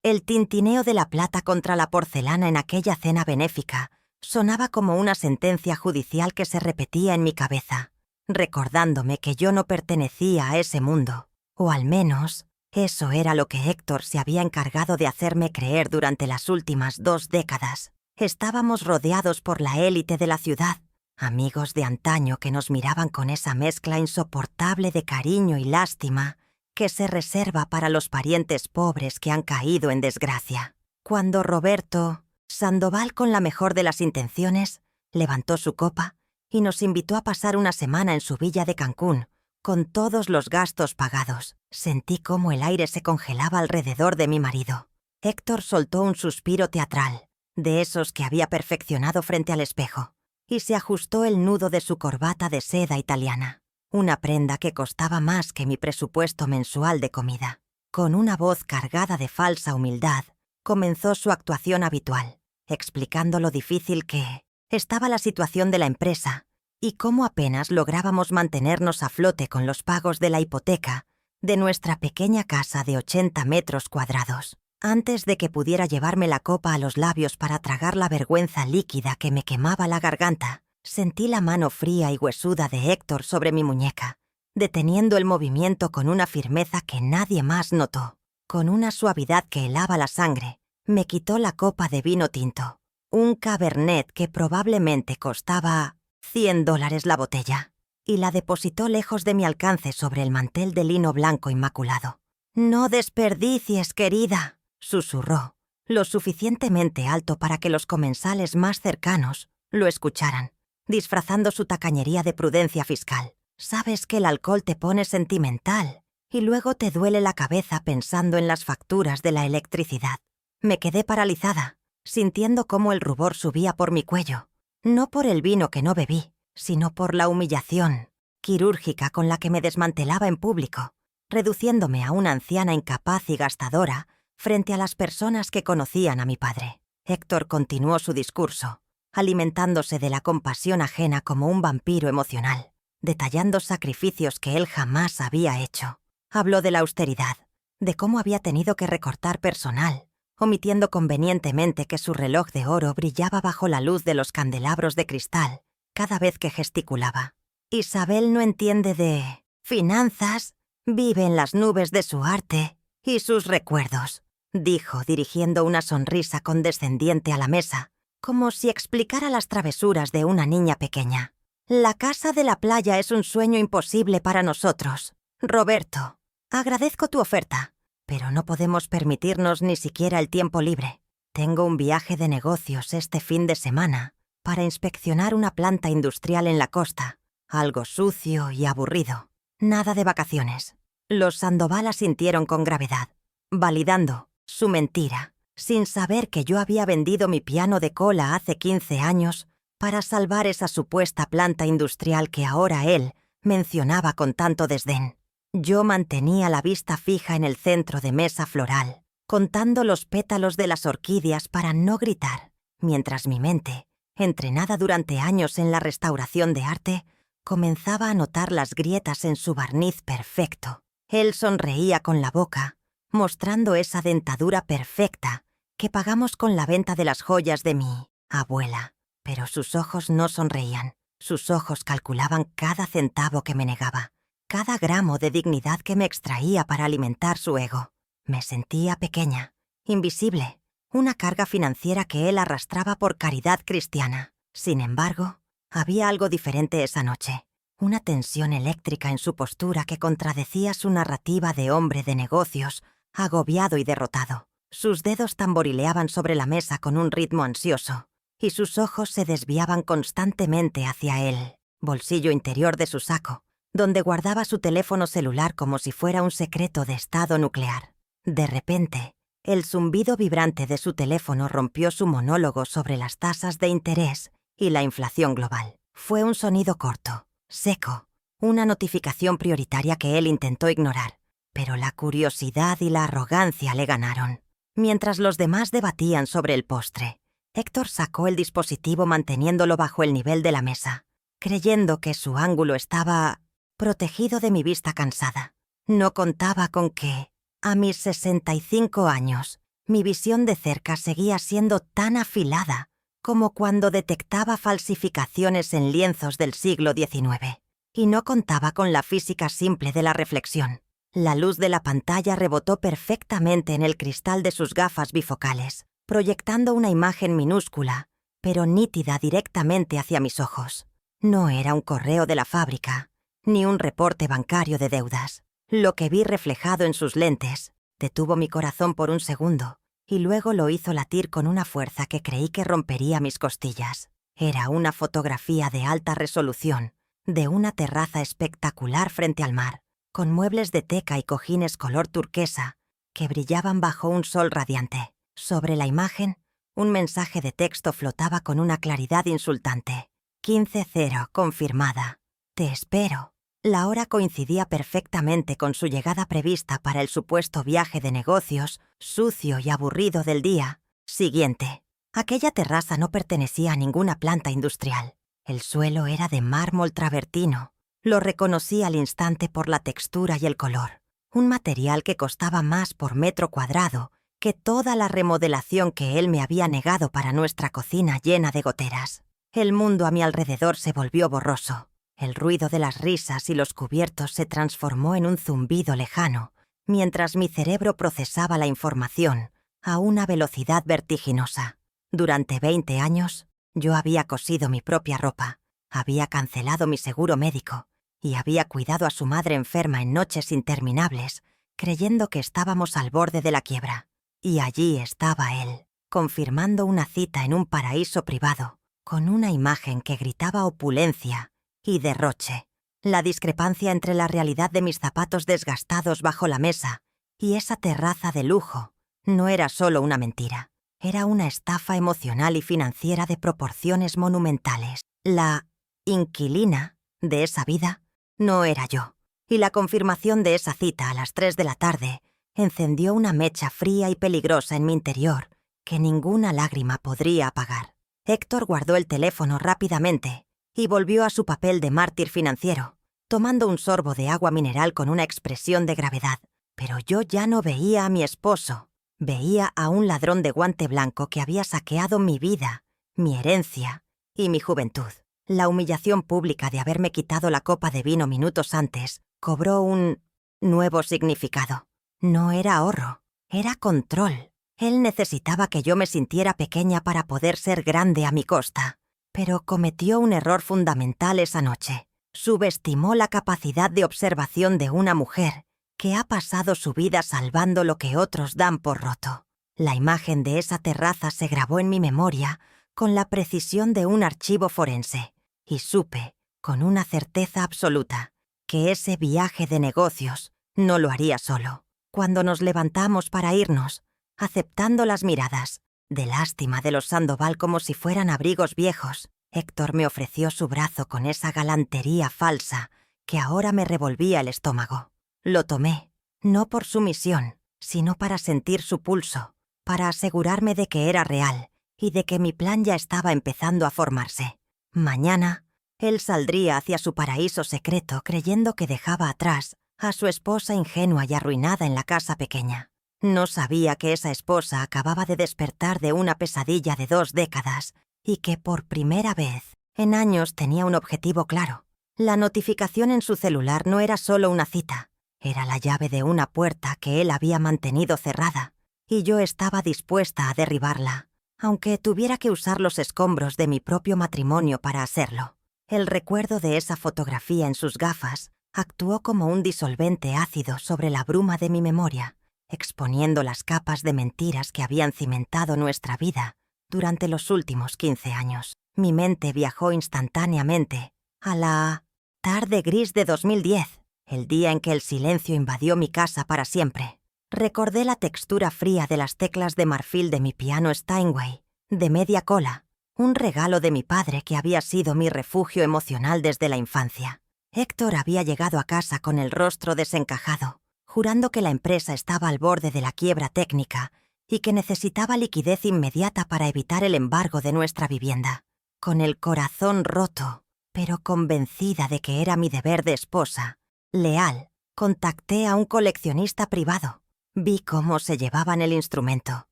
El tintineo de la plata contra la porcelana en aquella cena benéfica sonaba como una sentencia judicial que se repetía en mi cabeza, recordándome que yo no pertenecía a ese mundo, o al menos eso era lo que Héctor se había encargado de hacerme creer durante las últimas 2 décadas. Estábamos rodeados por la élite de la ciudad, amigos de antaño que nos miraban con esa mezcla insoportable de cariño y lástima que se reserva para los parientes pobres que han caído en desgracia. Cuando Roberto Sandoval, con la mejor de las intenciones, levantó su copa y nos invitó a pasar una semana en su villa de Cancún, con todos los gastos pagados, sentí cómo el aire se congelaba alrededor de mi marido. Héctor soltó un suspiro teatral, de esos que había perfeccionado frente al espejo, y se ajustó el nudo de su corbata de seda italiana, una prenda que costaba más que mi presupuesto mensual de comida. Con una voz cargada de falsa humildad, comenzó su actuación habitual, explicando lo difícil que estaba la situación de la empresa y cómo apenas lográbamos mantenernos a flote con los pagos de la hipoteca de nuestra pequeña casa de 80 metros cuadrados. Antes de que pudiera llevarme la copa a los labios para tragar la vergüenza líquida que me quemaba la garganta, sentí la mano fría y huesuda de Héctor sobre mi muñeca, deteniendo el movimiento con una firmeza que nadie más notó. Con una suavidad que helaba la sangre, me quitó la copa de vino tinto, un Cabernet que probablemente costaba $100 la botella, y la depositó lejos de mi alcance sobre el mantel de lino blanco inmaculado. «No desperdicies, querida», susurró, lo suficientemente alto para que los comensales más cercanos lo escucharan, disfrazando su tacañería de prudencia fiscal. «Sabes que el alcohol te pone sentimental y luego te duele la cabeza pensando en las facturas de la electricidad». Me quedé paralizada, sintiendo cómo el rubor subía por mi cuello, no por el vino que no bebí, sino por la humillación quirúrgica con la que me desmantelaba en público, reduciéndome a una anciana incapaz y gastadora frente a las personas que conocían a mi padre. Héctor continuó su discurso, alimentándose de la compasión ajena como un vampiro emocional, detallando sacrificios que él jamás había hecho. Habló de la austeridad, de cómo había tenido que recortar personal, omitiendo convenientemente que su reloj de oro brillaba bajo la luz de los candelabros de cristal cada vez que gesticulaba. Isabel no entiende de finanzas, vive en las nubes de su arte y sus recuerdos, dijo, dirigiendo una sonrisa condescendiente a la mesa, como si explicara las travesuras de una niña pequeña. La casa de la playa es un sueño imposible para nosotros. Roberto, agradezco tu oferta, pero no podemos permitirnos ni siquiera el tiempo libre. Tengo un viaje de negocios este fin de semana para inspeccionar una planta industrial en la costa, algo sucio y aburrido. Nada de vacaciones. Los Sandoval asintieron con gravedad, validando su mentira, sin saber que yo había vendido mi piano de cola hace 15 años para salvar esa supuesta planta industrial que ahora él mencionaba con tanto desdén. Yo mantenía la vista fija en el centro de mesa floral, contando los pétalos de las orquídeas para no gritar, mientras mi mente, entrenada durante años en la restauración de arte, comenzaba a notar las grietas en su barniz perfecto. Él sonreía con la boca, mostrando esa dentadura perfecta que pagamos con la venta de las joyas de mi abuela. Pero sus ojos no sonreían. Sus ojos calculaban cada centavo que me negaba, cada gramo de dignidad que me extraía para alimentar su ego. Me sentía pequeña, invisible, una carga financiera que él arrastraba por caridad cristiana. Sin embargo, había algo diferente esa noche, una tensión eléctrica en su postura que contradecía su narrativa de hombre de negocios, agobiado y derrotado. Sus dedos tamborileaban sobre la mesa con un ritmo ansioso, y sus ojos se desviaban constantemente hacia el bolsillo interior de su saco, donde guardaba su teléfono celular como si fuera un secreto de estado nuclear. De repente, el zumbido vibrante de su teléfono rompió su monólogo sobre las tasas de interés y la inflación global. Fue un sonido corto, seco, una notificación prioritaria que él intentó ignorar, pero la curiosidad y la arrogancia le ganaron. Mientras los demás debatían sobre el postre, Héctor sacó el dispositivo manteniéndolo bajo el nivel de la mesa, creyendo que su ángulo estaba protegido de mi vista cansada. No contaba con que, a mis 65 años, Mi visión de cerca seguía siendo tan afilada como cuando detectaba falsificaciones en lienzos del siglo XIX, y no contaba con la física simple de la reflexión. La luz de la pantalla rebotó perfectamente en el cristal de sus gafas bifocales, proyectando una imagen minúscula, pero nítida directamente hacia mis ojos. No era un correo de la fábrica, ni un reporte bancario de deudas. Lo que vi reflejado en sus lentes detuvo mi corazón por un segundo, y luego lo hizo latir con una fuerza que creí que rompería mis costillas. Era una fotografía de alta resolución, de una terraza espectacular frente al mar, con muebles de teca y cojines color turquesa que brillaban bajo un sol radiante. Sobre la imagen, un mensaje de texto flotaba con una claridad insultante. 15-0, confirmada. Te espero. La hora coincidía perfectamente con su llegada prevista para el supuesto viaje de negocios, sucio y aburrido del día siguiente. Aquella terraza no pertenecía a ninguna planta industrial. El suelo era de mármol travertino. Lo reconocí al instante por la textura y el color. Un material que costaba más por metro cuadrado que toda la remodelación que él me había negado para nuestra cocina llena de goteras. El mundo a mi alrededor se volvió borroso. El ruido de las risas y los cubiertos se transformó en un zumbido lejano, mientras mi cerebro procesaba la información a una velocidad vertiginosa. Durante 20 años, yo había cosido mi propia ropa, había cancelado mi seguro médico y había cuidado a su madre enferma en noches interminables, creyendo que estábamos al borde de la quiebra. Y allí estaba él, confirmando una cita en un paraíso privado, con una imagen que gritaba opulencia y derroche. La discrepancia entre la realidad de mis zapatos desgastados bajo la mesa y esa terraza de lujo no era solo una mentira. Era una estafa emocional y financiera de proporciones monumentales. La inquilina de esa vida no era yo, y la confirmación de esa cita a las 3 de la tarde encendió una mecha fría y peligrosa en mi interior que ninguna lágrima podría apagar. Héctor guardó el teléfono rápidamente y volvió a su papel de mártir financiero, tomando un sorbo de agua mineral con una expresión de gravedad. Pero yo ya no veía a mi esposo. Veía a un ladrón de guante blanco que había saqueado mi vida, mi herencia y mi juventud. La humillación pública de haberme quitado la copa de vino minutos antes cobró un nuevo significado. No era ahorro, era control. Él necesitaba que yo me sintiera pequeña para poder ser grande a mi costa. Pero cometió un error fundamental esa noche. Subestimó la capacidad de observación de una mujer que ha pasado su vida salvando lo que otros dan por roto. La imagen de esa terraza se grabó en mi memoria con la precisión de un archivo forense, y supe, con una certeza absoluta, que ese viaje de negocios no lo haría solo. Cuando nos levantamos para irnos, aceptando las miradas de lástima de los Sandoval como si fueran abrigos viejos, Héctor me ofreció su brazo con esa galantería falsa que ahora me revolvía el estómago. Lo tomé, no por sumisión, sino para sentir su pulso, para asegurarme de que era real y de que mi plan ya estaba empezando a formarse. Mañana, él saldría hacia su paraíso secreto creyendo que dejaba atrás a su esposa ingenua y arruinada en la casa pequeña. No sabía que esa esposa acababa de despertar de una pesadilla de 2 décadas y que por primera vez en años tenía un objetivo claro. La notificación en su celular no era solo una cita, era la llave de una puerta que él había mantenido cerrada, y yo estaba dispuesta a derribarla, aunque tuviera que usar los escombros de mi propio matrimonio para hacerlo. El recuerdo de esa fotografía en sus gafas actuó como un disolvente ácido sobre la bruma de mi memoria, exponiendo las capas de mentiras que habían cimentado nuestra vida durante los últimos 15 años. Mi mente viajó instantáneamente a la tarde gris de 2010, el día en que el silencio invadió mi casa para siempre. Recordé la textura fría de las teclas de marfil de mi piano Steinway, de media cola, un regalo de mi padre que había sido mi refugio emocional desde la infancia. Héctor había llegado a casa con el rostro desencajado, jurando que la empresa estaba al borde de la quiebra técnica y que necesitaba liquidez inmediata para evitar el embargo de nuestra vivienda. Con el corazón roto, pero convencida de que era mi deber de esposa, leal, contacté a un coleccionista privado. Vi cómo se llevaban el instrumento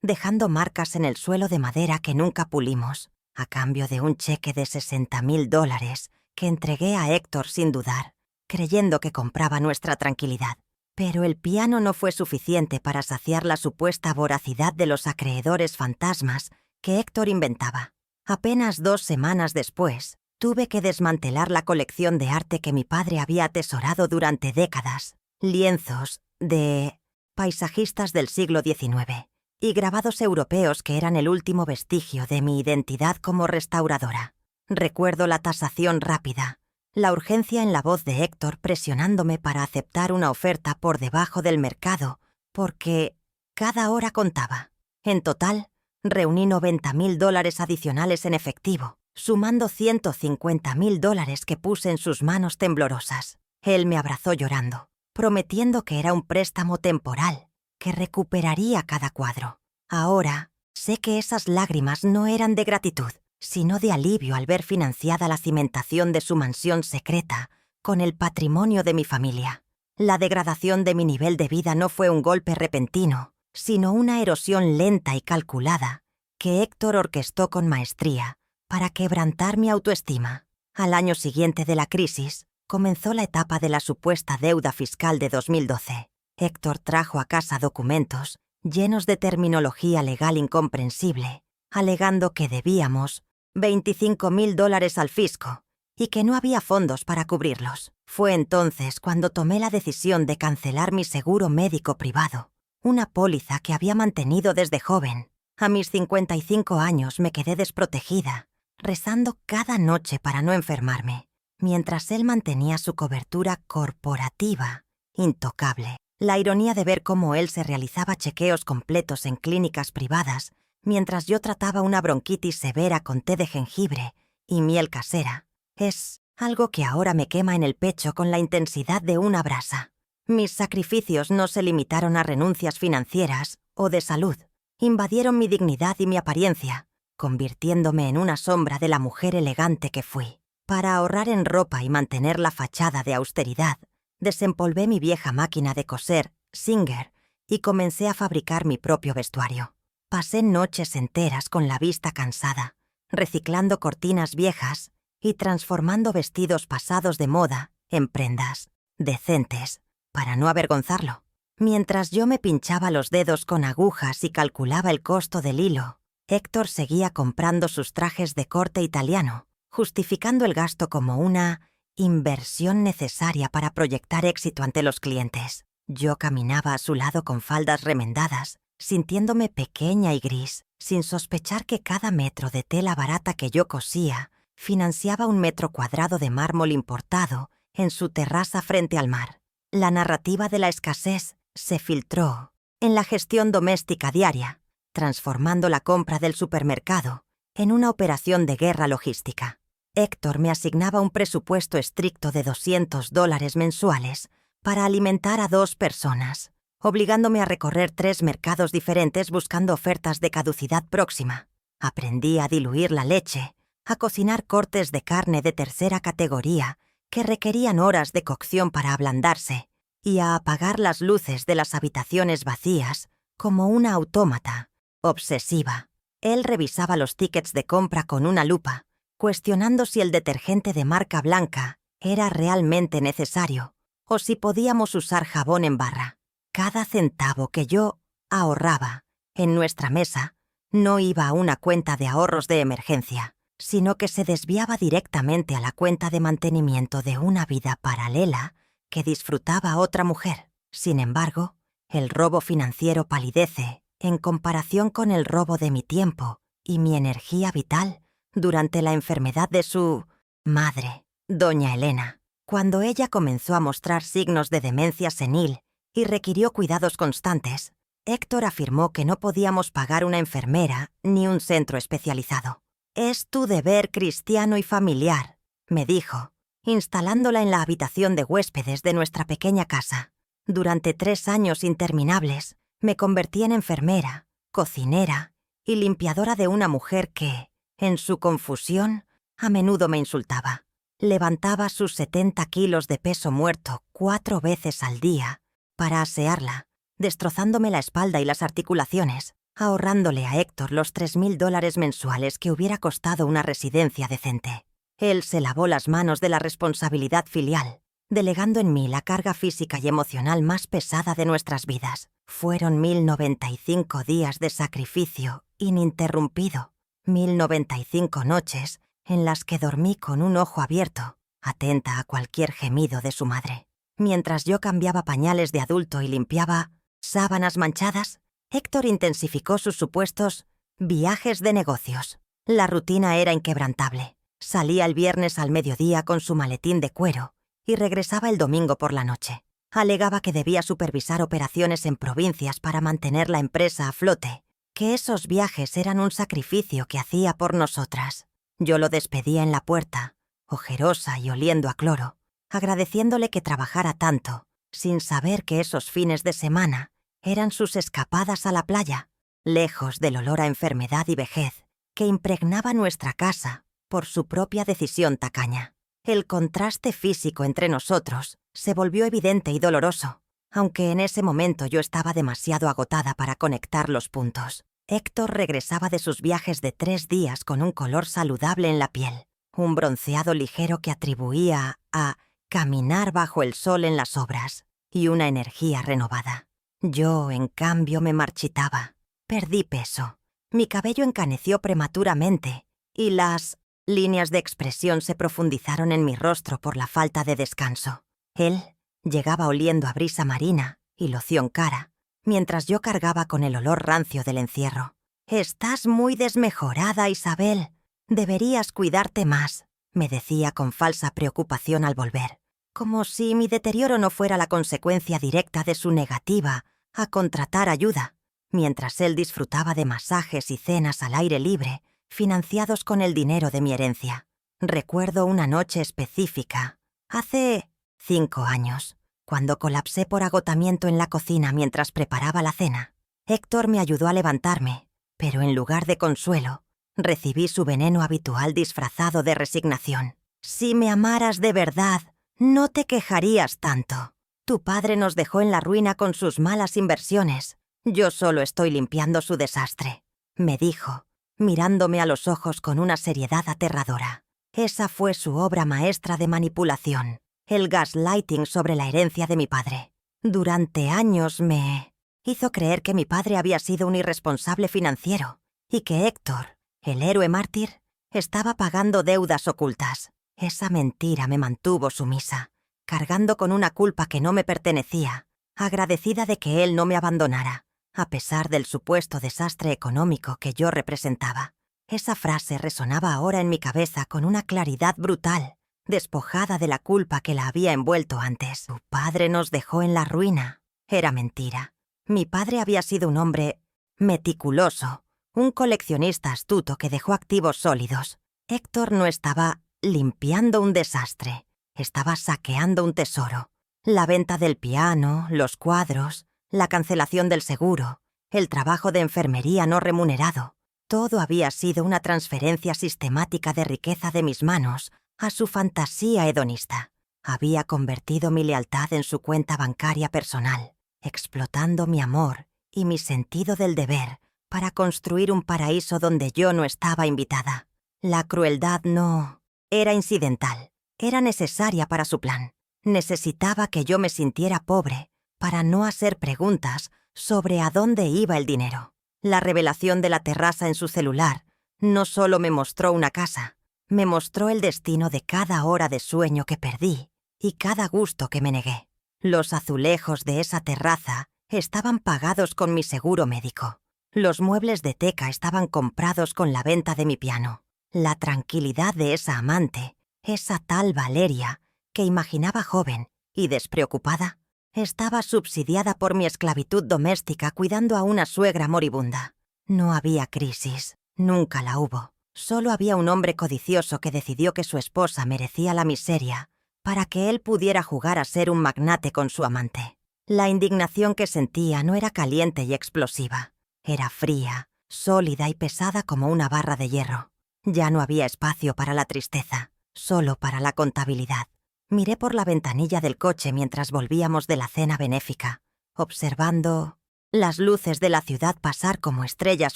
dejando marcas en el suelo de madera que nunca pulimos, a cambio de un cheque de $60,000 que entregué a Héctor sin dudar, creyendo que compraba nuestra tranquilidad. Pero el piano no fue suficiente para saciar la supuesta voracidad de los acreedores fantasmas que Héctor inventaba. Apenas 2 semanas después, tuve que desmantelar la colección de arte que mi padre había atesorado durante décadas, lienzos de paisajistas del siglo XIX y grabados europeos que eran el último vestigio de mi identidad como restauradora. Recuerdo la tasación rápida, la urgencia en la voz de Héctor presionándome para aceptar una oferta por debajo del mercado, porque cada hora contaba. En total, reuní $90,000 adicionales en efectivo, sumando $150,000 que puse en sus manos temblorosas. Él me abrazó llorando, prometiendo que era un préstamo temporal, que recuperaría cada cuadro. Ahora, sé que esas lágrimas no eran de gratitud, sino de alivio al ver financiada la cimentación de su mansión secreta con el patrimonio de mi familia. La degradación de mi nivel de vida no fue un golpe repentino, sino una erosión lenta y calculada que Héctor orquestó con maestría para quebrantar mi autoestima. Al año siguiente de la crisis, comenzó la etapa de la supuesta deuda fiscal de 2012. Héctor trajo a casa documentos llenos de terminología legal incomprensible, alegando que debíamos $25,000 al fisco y que no había fondos para cubrirlos. Fue entonces cuando tomé la decisión de cancelar mi seguro médico privado, una póliza que había mantenido desde joven. A mis 55 años me quedé desprotegida, rezando cada noche para no enfermarme, mientras él mantenía su cobertura corporativa intocable. La ironía de ver cómo él se realizaba chequeos completos en clínicas privadas mientras yo trataba una bronquitis severa con té de jengibre y miel casera, es algo que ahora me quema en el pecho con la intensidad de una brasa. Mis sacrificios no se limitaron a renuncias financieras o de salud. Invadieron mi dignidad y mi apariencia, convirtiéndome en una sombra de la mujer elegante que fui. Para ahorrar en ropa y mantener la fachada de austeridad, desempolvé mi vieja máquina de coser, Singer, y comencé a fabricar mi propio vestuario. Pasé noches enteras con la vista cansada, reciclando cortinas viejas y transformando vestidos pasados de moda en prendas decentes, para no avergonzarlo. Mientras yo me pinchaba los dedos con agujas y calculaba el costo del hilo, Héctor seguía comprando sus trajes de corte italiano, justificando el gasto como una inversión necesaria para proyectar éxito ante los clientes. Yo caminaba a su lado con faldas remendadas, sintiéndome pequeña y gris, sin sospechar que cada metro de tela barata que yo cosía financiaba 1 metro cuadrado de mármol importado en su terraza frente al mar. La narrativa de la escasez se filtró en la gestión doméstica diaria, transformando la compra del supermercado en una operación de guerra logística. Héctor me asignaba un presupuesto estricto de $200 mensuales para alimentar a 2 personas, obligándome a recorrer 3 mercados diferentes buscando ofertas de caducidad próxima. Aprendí a diluir la leche, a cocinar cortes de carne de tercera categoría que requerían horas de cocción para ablandarse, y a apagar las luces de las habitaciones vacías como una autómata, obsesiva. Él revisaba los tickets de compra con una lupa, cuestionando si el detergente de marca blanca era realmente necesario o si podíamos usar jabón en barra. Cada centavo que yo ahorraba en nuestra mesa no iba a una cuenta de ahorros de emergencia, sino que se desviaba directamente a la cuenta de mantenimiento de una vida paralela que disfrutaba otra mujer. Sin embargo, el robo financiero palidece en comparación con el robo de mi tiempo y mi energía vital durante la enfermedad de su madre, doña Elena, cuando ella comenzó a mostrar signos de demencia senil y requirió cuidados constantes. Héctor afirmó que no podíamos pagar una enfermera ni un centro especializado. «Es tu deber cristiano y familiar», me dijo, instalándola en la habitación de huéspedes de nuestra pequeña casa. Durante 3 años interminables, me convertí en enfermera, cocinera y limpiadora de una mujer que, en su confusión, a menudo me insultaba. Levantaba sus 70 kilos de peso muerto 4 veces al día para asearla, destrozándome la espalda y las articulaciones. ahorrándole a Héctor los $3.000 mensuales que hubiera costado una residencia decente. Él se lavó las manos de la responsabilidad filial, delegando en mí la carga física y emocional más pesada de nuestras vidas. Fueron 1095 días de sacrificio ininterrumpido, 1095 noches en las que dormí con un ojo abierto, atenta a cualquier gemido de su madre. Mientras yo cambiaba pañales de adulto y limpiaba sábanas manchadas, Héctor intensificó sus supuestos viajes de negocios. La rutina era inquebrantable. Salía el viernes al mediodía con su maletín de cuero y regresaba el domingo por la noche. Alegaba que debía supervisar operaciones en provincias para mantener la empresa a flote, que esos viajes eran un sacrificio que hacía por nosotras. Yo lo despedía en la puerta, ojerosa y oliendo a cloro, agradeciéndole que trabajara tanto, sin saber que esos fines de semana eran sus escapadas a la playa, lejos del olor a enfermedad y vejez que impregnaba nuestra casa por su propia decisión tacaña. El contraste físico entre nosotros se volvió evidente y doloroso, aunque en ese momento yo estaba demasiado agotada para conectar los puntos. Héctor regresaba de sus viajes de 3 días con un color saludable en la piel, un bronceado ligero que atribuía a caminar bajo el sol en las obras y una energía renovada. Yo, en cambio, me marchitaba. Perdí peso. Mi cabello encaneció prematuramente y las líneas de expresión se profundizaron en mi rostro por la falta de descanso. Él llegaba oliendo a brisa marina y loción cara, mientras yo cargaba con el olor rancio del encierro. «Estás muy desmejorada, Isabel. Deberías cuidarte más», me decía con falsa preocupación al volver, como si mi deterioro no fuera la consecuencia directa de su negativa a contratar ayuda, mientras él disfrutaba de masajes y cenas al aire libre, financiados con el dinero de mi herencia. Recuerdo una noche específica, hace 5 años, cuando colapsé por agotamiento en la cocina mientras preparaba la cena. Héctor me ayudó a levantarme, pero en lugar de consuelo, recibí su veneno habitual disfrazado de resignación. «Si me amaras de verdad, no te quejarías tanto. Tu padre nos dejó en la ruina con sus malas inversiones. Yo solo estoy limpiando su desastre», me dijo, mirándome a los ojos con una seriedad aterradora. Esa fue su obra maestra de manipulación, el gaslighting sobre la herencia de mi padre. Durante años me hizo creer que mi padre había sido un irresponsable financiero y que Héctor, el héroe mártir, estaba pagando deudas ocultas. Esa mentira me mantuvo sumisa, cargando con una culpa que no me pertenecía, agradecida de que él no me abandonara, a pesar del supuesto desastre económico que yo representaba. Esa frase resonaba ahora en mi cabeza con una claridad brutal, despojada de la culpa que la había envuelto antes. «Tu padre nos dejó en la ruina». Era mentira. Mi padre había sido un hombre meticuloso, un coleccionista astuto que dejó activos sólidos. Héctor no estaba limpiando un desastre, estaba saqueando un tesoro. La venta del piano, los cuadros, la cancelación del seguro, el trabajo de enfermería no remunerado. Todo había sido una transferencia sistemática de riqueza de mis manos a su fantasía hedonista. Había convertido mi lealtad en su cuenta bancaria personal, explotando mi amor y mi sentido del deber para construir un paraíso donde yo no estaba invitada. La crueldad no era incidental, era necesaria para su plan. Necesitaba que yo me sintiera pobre para no hacer preguntas sobre a dónde iba el dinero. La revelación de la terraza en su celular no solo me mostró una casa, me mostró el destino de cada hora de sueño que perdí y cada gusto que me negué. Los azulejos de esa terraza estaban pagados con mi seguro médico. Los muebles de teca estaban comprados con la venta de mi piano. La tranquilidad de esa amante, esa tal Valeria, que imaginaba joven y despreocupada, estaba subsidiada por mi esclavitud doméstica cuidando a una suegra moribunda. No había crisis, nunca la hubo. Solo había un hombre codicioso que decidió que su esposa merecía la miseria para que él pudiera jugar a ser un magnate con su amante. La indignación que sentía no era caliente y explosiva. Era fría, sólida y pesada como una barra de hierro. Ya no había espacio para la tristeza, solo para la contabilidad. Miré por la ventanilla del coche mientras volvíamos de la cena benéfica, observando las luces de la ciudad pasar como estrellas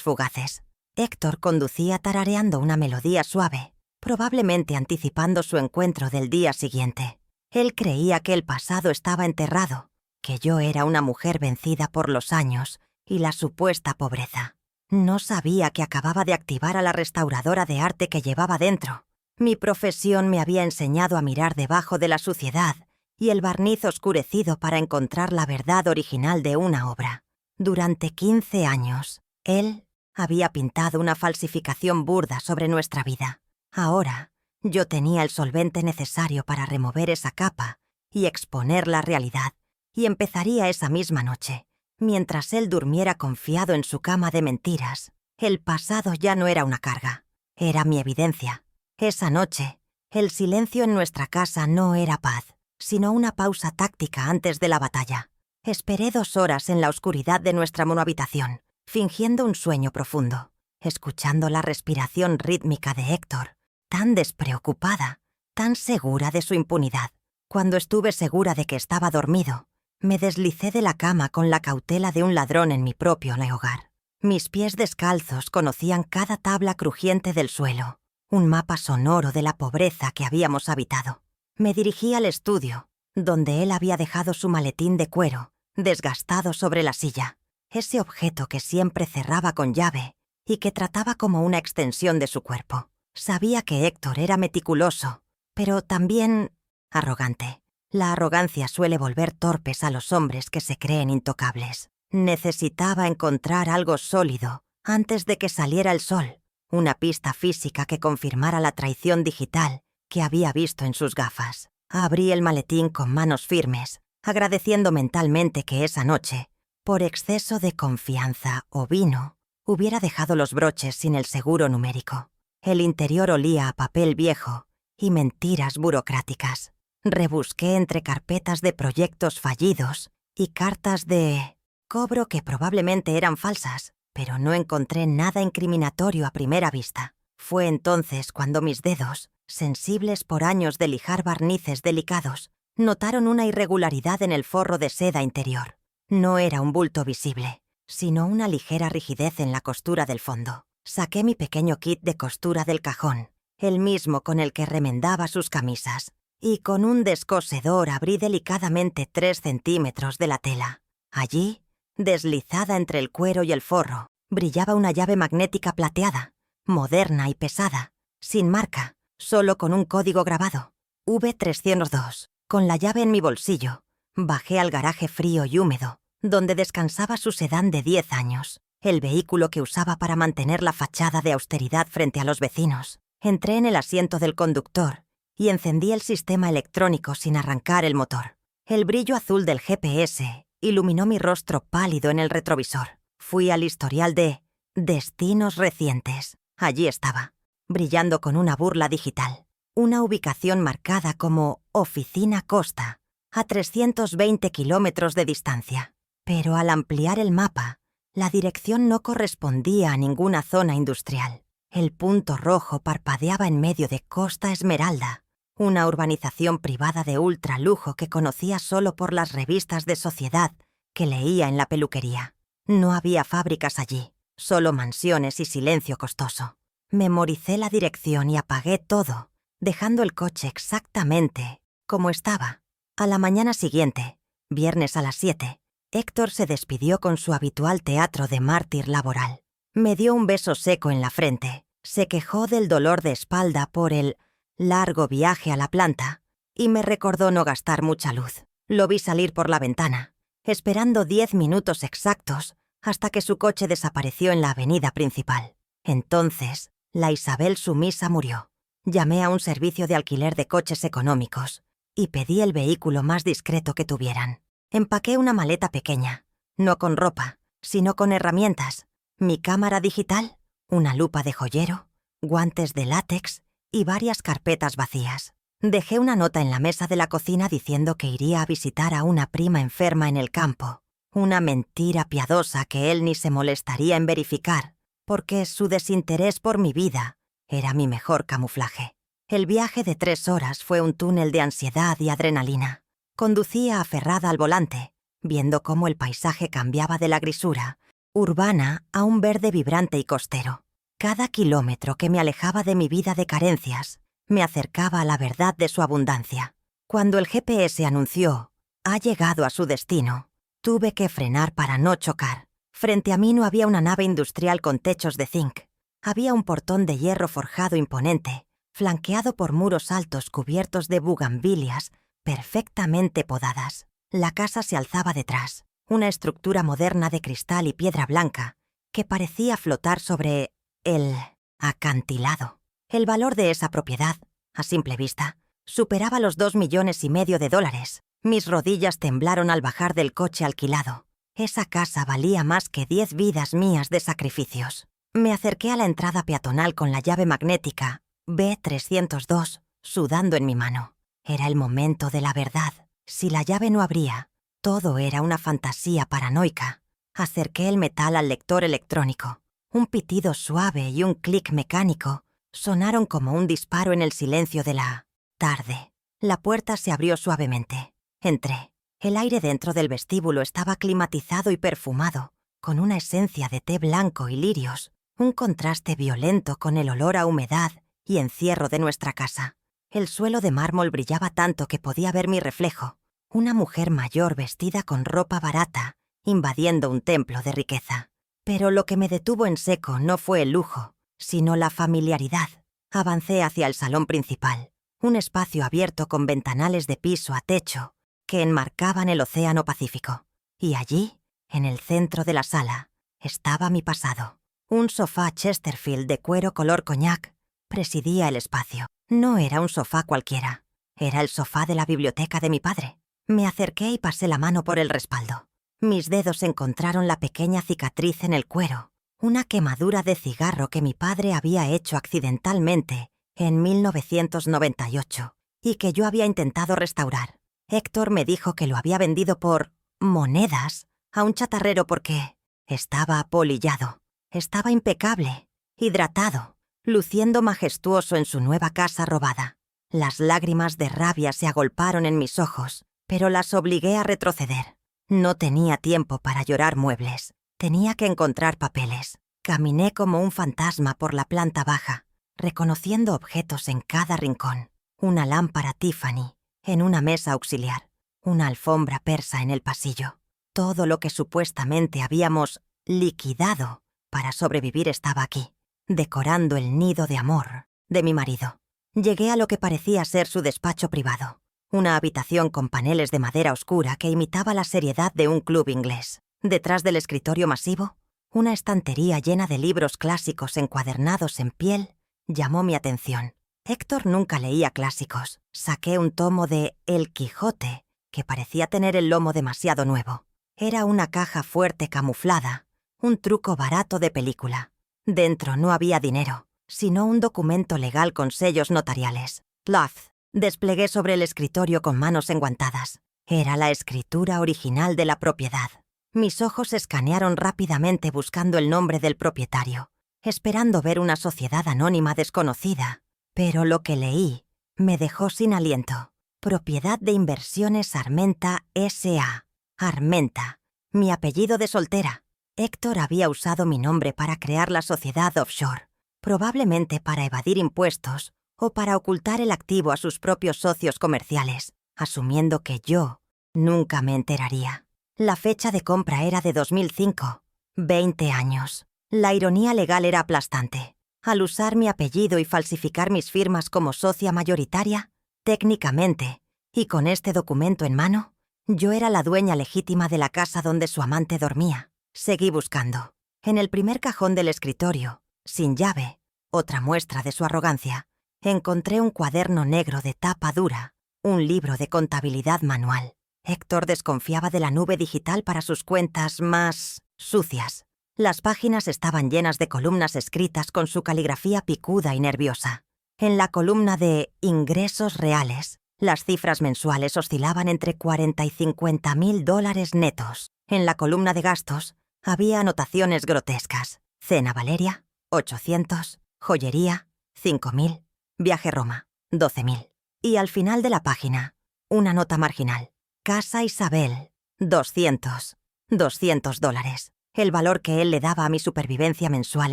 fugaces. Héctor conducía tarareando una melodía suave, probablemente anticipando su encuentro del día siguiente. Él creía que el pasado estaba enterrado, que yo era una mujer vencida por los años y la supuesta pobreza. No sabía que acababa de activar a la restauradora de arte que llevaba dentro. Mi profesión me había enseñado a mirar debajo de la suciedad y el barniz oscurecido para encontrar la verdad original de una obra. Durante 15 años, él había pintado una falsificación burda sobre nuestra vida. Ahora, yo tenía el solvente necesario para remover esa capa y exponer la realidad, y empezaría esa misma noche. Mientras él durmiera confiado en su cama de mentiras, el pasado ya no era una carga, era mi evidencia. Esa noche, el silencio en nuestra casa no era paz, sino una pausa táctica antes de la batalla. Esperé 2 horas en la oscuridad de nuestra monohabitación, fingiendo un sueño profundo, escuchando la respiración rítmica de Héctor, tan despreocupada, tan segura de su impunidad. Cuando estuve segura de que estaba dormido, me deslicé de la cama con la cautela de un ladrón en mi propio hogar. Mis pies descalzos conocían cada tabla crujiente del suelo, un mapa sonoro de la pobreza que habíamos habitado. Me dirigí al estudio, donde él había dejado su maletín de cuero, desgastado sobre la silla, ese objeto que siempre cerraba con llave y que trataba como una extensión de su cuerpo. Sabía que Héctor era meticuloso, pero también arrogante. La arrogancia suele volver torpes a los hombres que se creen intocables. Necesitaba encontrar algo sólido antes de que saliera el sol, una pista física que confirmara la traición digital que había visto en sus gafas. Abrí el maletín con manos firmes, agradeciendo mentalmente que esa noche, por exceso de confianza o vino, hubiera dejado los broches sin el seguro numérico. El interior olía a papel viejo y mentiras burocráticas. Rebusqué entre carpetas de proyectos fallidos y cartas de cobro que probablemente eran falsas, pero no encontré nada incriminatorio a primera vista. Fue entonces cuando mis dedos, sensibles por años de lijar barnices delicados, notaron una irregularidad en el forro de seda interior. No era un bulto visible, sino una ligera rigidez en la costura del fondo. Saqué mi pequeño kit de costura del cajón, el mismo con el que remendaba sus camisas, y con un descosedor abrí delicadamente 3 centímetros de la tela. Allí, deslizada entre el cuero y el forro, brillaba una llave magnética plateada, moderna y pesada, sin marca, solo con un código grabado, V302. Con la llave en mi bolsillo, bajé al garaje frío y húmedo, donde descansaba su sedán de 10 años, el vehículo que usaba para mantener la fachada de austeridad frente a los vecinos. Entré en el asiento del conductor y encendí el sistema electrónico sin arrancar el motor. El brillo azul del GPS iluminó mi rostro pálido en el retrovisor. Fui al historial de destinos recientes. Allí estaba, brillando con una burla digital. Una ubicación marcada como Oficina Costa, a 320 kilómetros de distancia. Pero al ampliar el mapa, la dirección no correspondía a ninguna zona industrial. El punto rojo parpadeaba en medio de Costa Esmeralda, una urbanización privada de ultralujo que conocía solo por las revistas de sociedad que leía en la peluquería. No había fábricas allí, solo mansiones y silencio costoso. Memoricé la dirección y apagué todo, dejando el coche exactamente como estaba. A la mañana siguiente, viernes a las 7, Héctor se despidió con su habitual teatro de mártir laboral. Me dio un beso seco en la frente, se quejó del dolor de espalda por el largo viaje a la planta y me recordó no gastar mucha luz. Lo vi salir por la ventana, esperando 10 minutos exactos hasta que su coche desapareció en la avenida principal. Entonces, la Isabel sumisa murió. Llamé a un servicio de alquiler de coches económicos y pedí el vehículo más discreto que tuvieran. Empaqué una maleta pequeña, no con ropa, sino con herramientas, mi cámara digital, una lupa de joyero, guantes de látex y varias carpetas vacías. Dejé una nota en la mesa de la cocina diciendo que iría a visitar a una prima enferma en el campo, una mentira piadosa que él ni se molestaría en verificar, porque su desinterés por mi vida era mi mejor camuflaje. El viaje de 3 horas fue un túnel de ansiedad y adrenalina. Conducía aferrada al volante, viendo cómo el paisaje cambiaba de la grisura urbana a un verde vibrante y costero. Cada kilómetro que me alejaba de mi vida de carencias me acercaba a la verdad de su abundancia. Cuando el GPS anunció «Ha llegado a su destino», tuve que frenar para no chocar. Frente a mí no había una nave industrial con techos de zinc. Había un portón de hierro forjado imponente, flanqueado por muros altos cubiertos de bugambilias perfectamente podadas. La casa se alzaba detrás, una estructura moderna de cristal y piedra blanca que parecía flotar sobre el acantilado. El valor de esa propiedad, a simple vista, superaba los $2,5 millones. Mis rodillas temblaron al bajar del coche alquilado. Esa casa valía más que 10 vidas mías de sacrificios. Me acerqué a la entrada peatonal con la llave magnética B302 sudando en mi mano. Era el momento de la verdad. Si la llave no abría, todo era una fantasía paranoica. Acerqué el metal al lector electrónico. Un pitido suave y un clic mecánico sonaron como un disparo en el silencio de la tarde. La puerta se abrió suavemente. Entré. El aire dentro del vestíbulo estaba climatizado y perfumado, con una esencia de té blanco y lirios, un contraste violento con el olor a humedad y encierro de nuestra casa. El suelo de mármol brillaba tanto que podía ver mi reflejo, una mujer mayor vestida con ropa barata, invadiendo un templo de riqueza. Pero lo que me detuvo en seco no fue el lujo, sino la familiaridad. Avancé hacia el salón principal, un espacio abierto con ventanales de piso a techo que enmarcaban el océano Pacífico. Y allí, en el centro de la sala, estaba mi pasado. Un sofá Chesterfield de cuero color coñac presidía el espacio. No era un sofá cualquiera. Era el sofá de la biblioteca de mi padre. Me acerqué y pasé la mano por el respaldo. Mis dedos encontraron la pequeña cicatriz en el cuero, una quemadura de cigarro que mi padre había hecho accidentalmente en 1998 y que yo había intentado restaurar. Héctor me dijo que lo había vendido por monedas a un chatarrero porque estaba apolillado, estaba impecable, hidratado, luciendo majestuoso en su nueva casa robada. Las lágrimas de rabia se agolparon en mis ojos, pero las obligué a retroceder. No tenía tiempo para llorar muebles. Tenía que encontrar papeles. Caminé como un fantasma por la planta baja, reconociendo objetos en cada rincón. Una lámpara Tiffany en una mesa auxiliar, una alfombra persa en el pasillo. Todo lo que supuestamente habíamos liquidado para sobrevivir estaba aquí, decorando el nido de amor de mi marido. Llegué a lo que parecía ser su despacho privado, una habitación con paneles de madera oscura que imitaba la seriedad de un club inglés. Detrás del escritorio masivo, una estantería llena de libros clásicos encuadernados en piel llamó mi atención. Héctor nunca leía clásicos. Saqué un tomo de El Quijote, que parecía tener el lomo demasiado nuevo. Era una caja fuerte camuflada, un truco barato de película. Dentro no había dinero, sino un documento legal con sellos notariales. Loth. Desplegué sobre el escritorio con manos enguantadas. Era la escritura original de la propiedad. Mis ojos escanearon rápidamente buscando el nombre del propietario, esperando ver una sociedad anónima desconocida. Pero lo que leí me dejó sin aliento. Propiedad de Inversiones Armenta S.A. Armenta. Mi apellido de soltera. Héctor había usado mi nombre para crear la sociedad offshore, probablemente para evadir impuestos o para ocultar el activo a sus propios socios comerciales, asumiendo que yo nunca me enteraría. La fecha de compra era de 2005, 20 años. La ironía legal era aplastante. Al usar mi apellido y falsificar mis firmas como socia mayoritaria, técnicamente, y con este documento en mano, yo era la dueña legítima de la casa donde su amante dormía. Seguí buscando. En el primer cajón del escritorio, sin llave, otra muestra de su arrogancia, encontré un cuaderno negro de tapa dura, un libro de contabilidad manual. Héctor desconfiaba de la nube digital para sus cuentas más sucias. Las páginas estaban llenas de columnas escritas con su caligrafía picuda y nerviosa. En la columna de ingresos reales, las cifras mensuales oscilaban entre 40 y 50 mil dólares netos. En la columna de gastos, había anotaciones grotescas. Cena Valeria, 800. Joyería, 5.000. Viaje Roma, 12.000. Y al final de la página, una nota marginal. Casa Isabel, 200 $200. El valor que él le daba a mi supervivencia mensual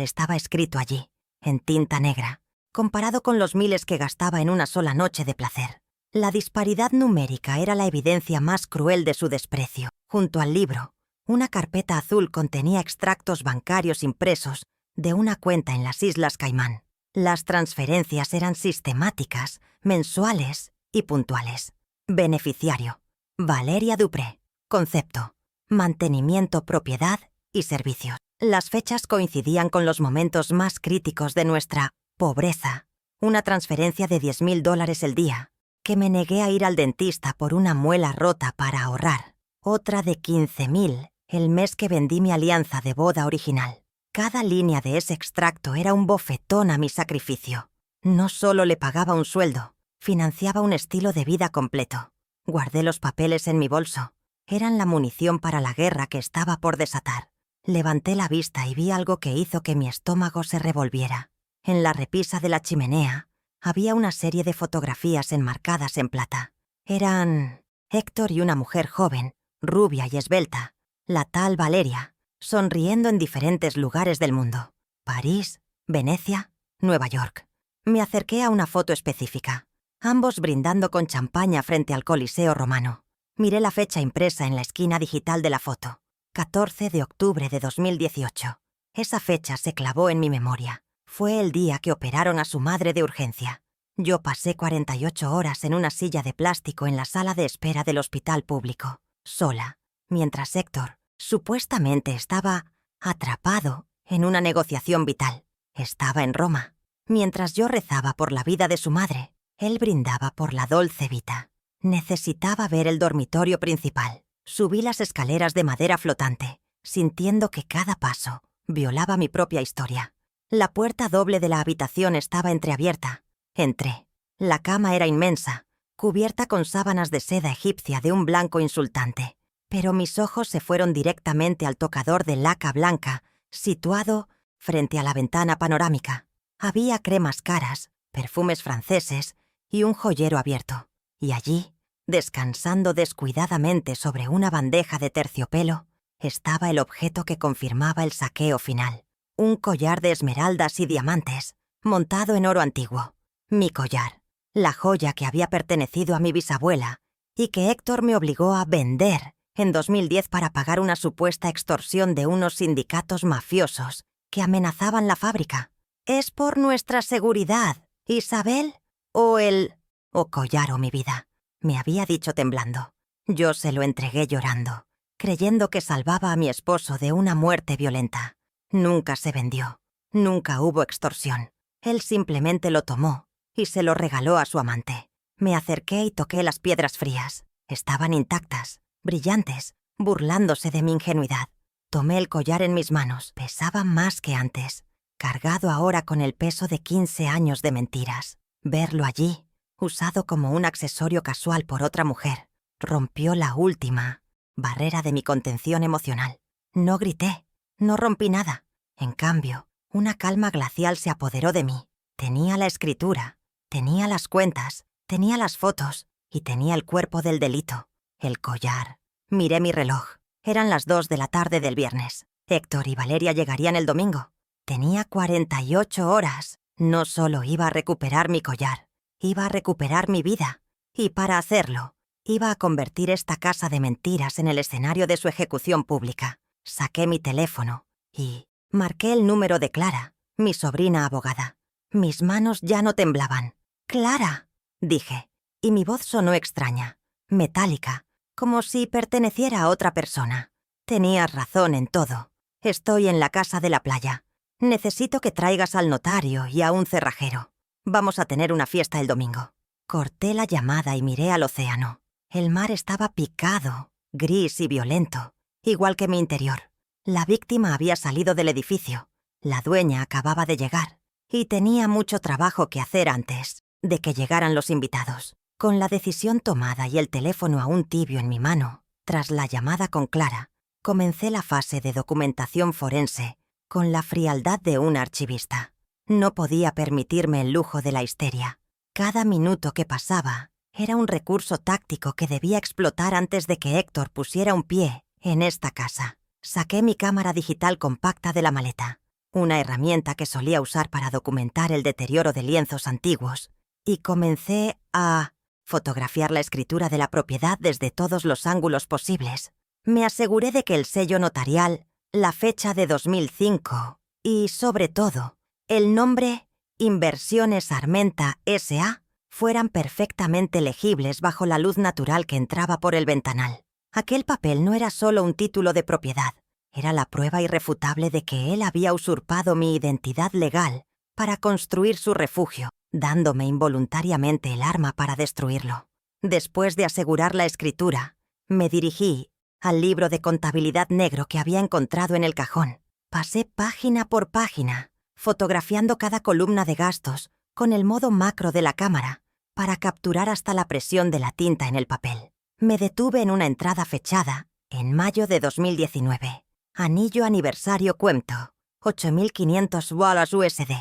estaba escrito allí, en tinta negra, comparado con los miles que gastaba en una sola noche de placer. La disparidad numérica era la evidencia más cruel de su desprecio. Junto al libro, una carpeta azul contenía extractos bancarios impresos de una cuenta en las Islas Caimán. Las transferencias eran sistemáticas, mensuales y puntuales. Beneficiario: Valeria Dupré. Concepto: mantenimiento, propiedad y servicios. Las fechas coincidían con los momentos más críticos de nuestra pobreza. Una transferencia de $10,000 el día, que me negué a ir al dentista por una muela rota para ahorrar. Otra de $15,000 el mes que vendí mi alianza de boda original. Cada línea de ese extracto era un bofetón a mi sacrificio. No solo le pagaba un sueldo, financiaba un estilo de vida completo. Guardé los papeles en mi bolso. Eran la munición para la guerra que estaba por desatar. Levanté la vista y vi algo que hizo que mi estómago se revolviera. En la repisa de la chimenea había una serie de fotografías enmarcadas en plata. Eran Héctor y una mujer joven, rubia y esbelta, la tal Valeria, sonriendo en diferentes lugares del mundo. París, Venecia, Nueva York. Me acerqué a una foto específica, ambos brindando con champaña frente al Coliseo romano. Miré la fecha impresa en la esquina digital de la foto, 14 de octubre de 2018. Esa fecha se clavó en mi memoria. Fue el día que operaron a su madre de urgencia. Yo pasé 48 horas en una silla de plástico en la sala de espera del hospital público, sola, mientras Héctor supuestamente estaba atrapado en una negociación vital. Estaba en Roma. Mientras yo rezaba por la vida de su madre, él brindaba por la Dolce Vita. Necesitaba ver el dormitorio principal. Subí las escaleras de madera flotante, sintiendo que cada paso violaba mi propia historia. La puerta doble de la habitación estaba entreabierta. Entré. La cama era inmensa, cubierta con sábanas de seda egipcia de un blanco insultante. Pero mis ojos se fueron directamente al tocador de laca blanca, situado frente a la ventana panorámica. Había cremas caras, perfumes franceses y un joyero abierto. Y allí, descansando descuidadamente sobre una bandeja de terciopelo, estaba el objeto que confirmaba el saqueo final. Un collar de esmeraldas y diamantes, montado en oro antiguo. Mi collar, la joya que había pertenecido a mi bisabuela y que Héctor me obligó a vender en 2010 para pagar una supuesta extorsión de unos sindicatos mafiosos que amenazaban la fábrica. ¿Es por nuestra seguridad, Isabel? ¿O collar o mi vida? Me había dicho temblando. Yo se lo entregué llorando, creyendo que salvaba a mi esposo de una muerte violenta. Nunca se vendió. Nunca hubo extorsión. Él simplemente lo tomó y se lo regaló a su amante. Me acerqué y toqué las piedras frías. Estaban intactas, brillantes, burlándose de mi ingenuidad. Tomé el collar en mis manos. Pesaba más que antes, cargado ahora con el peso de 15 años de mentiras. Verlo allí, usado como un accesorio casual por otra mujer, rompió la última barrera de mi contención emocional. No grité, no rompí nada. En cambio, una calma glacial se apoderó de mí. Tenía la escritura, tenía las cuentas, tenía las fotos y tenía el cuerpo del delito, el collar. Miré mi reloj. Eran las 2 de la tarde del viernes. Héctor y Valeria llegarían el domingo. Tenía 48 horas. No solo iba a recuperar mi collar, iba a recuperar mi vida. Y para hacerlo, iba a convertir esta casa de mentiras en el escenario de su ejecución pública. Saqué mi teléfono y marqué el número de Clara, mi sobrina abogada. Mis manos ya no temblaban. «Clara», dije, y mi voz sonó extraña, metálica, como si perteneciera a otra persona. «Tenías razón en todo. Estoy en la casa de la playa. Necesito que traigas al notario y a un cerrajero. Vamos a tener una fiesta el domingo». Corté la llamada y miré al océano. El mar estaba picado, gris y violento, igual que mi interior. La víctima había salido del edificio. La dueña acababa de llegar y tenía mucho trabajo que hacer antes de que llegaran los invitados. Con la decisión tomada y el teléfono aún tibio en mi mano, tras la llamada con Clara, comencé la fase de documentación forense con la frialdad de un archivista. No podía permitirme el lujo de la histeria. Cada minuto que pasaba Era un recurso táctico que debía explotar antes de que Héctor pusiera un pie en esta casa. Saqué mi cámara digital compacta de la maleta, una herramienta que solía usar para documentar el deterioro de lienzos antiguos, y comencé a fotografiar la escritura de la propiedad desde todos los ángulos posibles. Me aseguré de que el sello notarial, la fecha de 2005 y, sobre todo, el nombre Inversiones Armenta S.A. fueran perfectamente legibles bajo la luz natural que entraba por el ventanal. Aquel papel no era solo un título de propiedad, era la prueba irrefutable de que él había usurpado mi identidad legal para construir su refugio, dándome involuntariamente el arma para destruirlo. Después de asegurar la escritura, me dirigí al libro de contabilidad negro que había encontrado en el cajón. Pasé página por página, fotografiando cada columna de gastos con el modo macro de la cámara para capturar hasta la presión de la tinta en el papel. Me detuve en una entrada fechada en mayo de 2019. Anillo aniversario Cuemto, 8.500 bolas USD.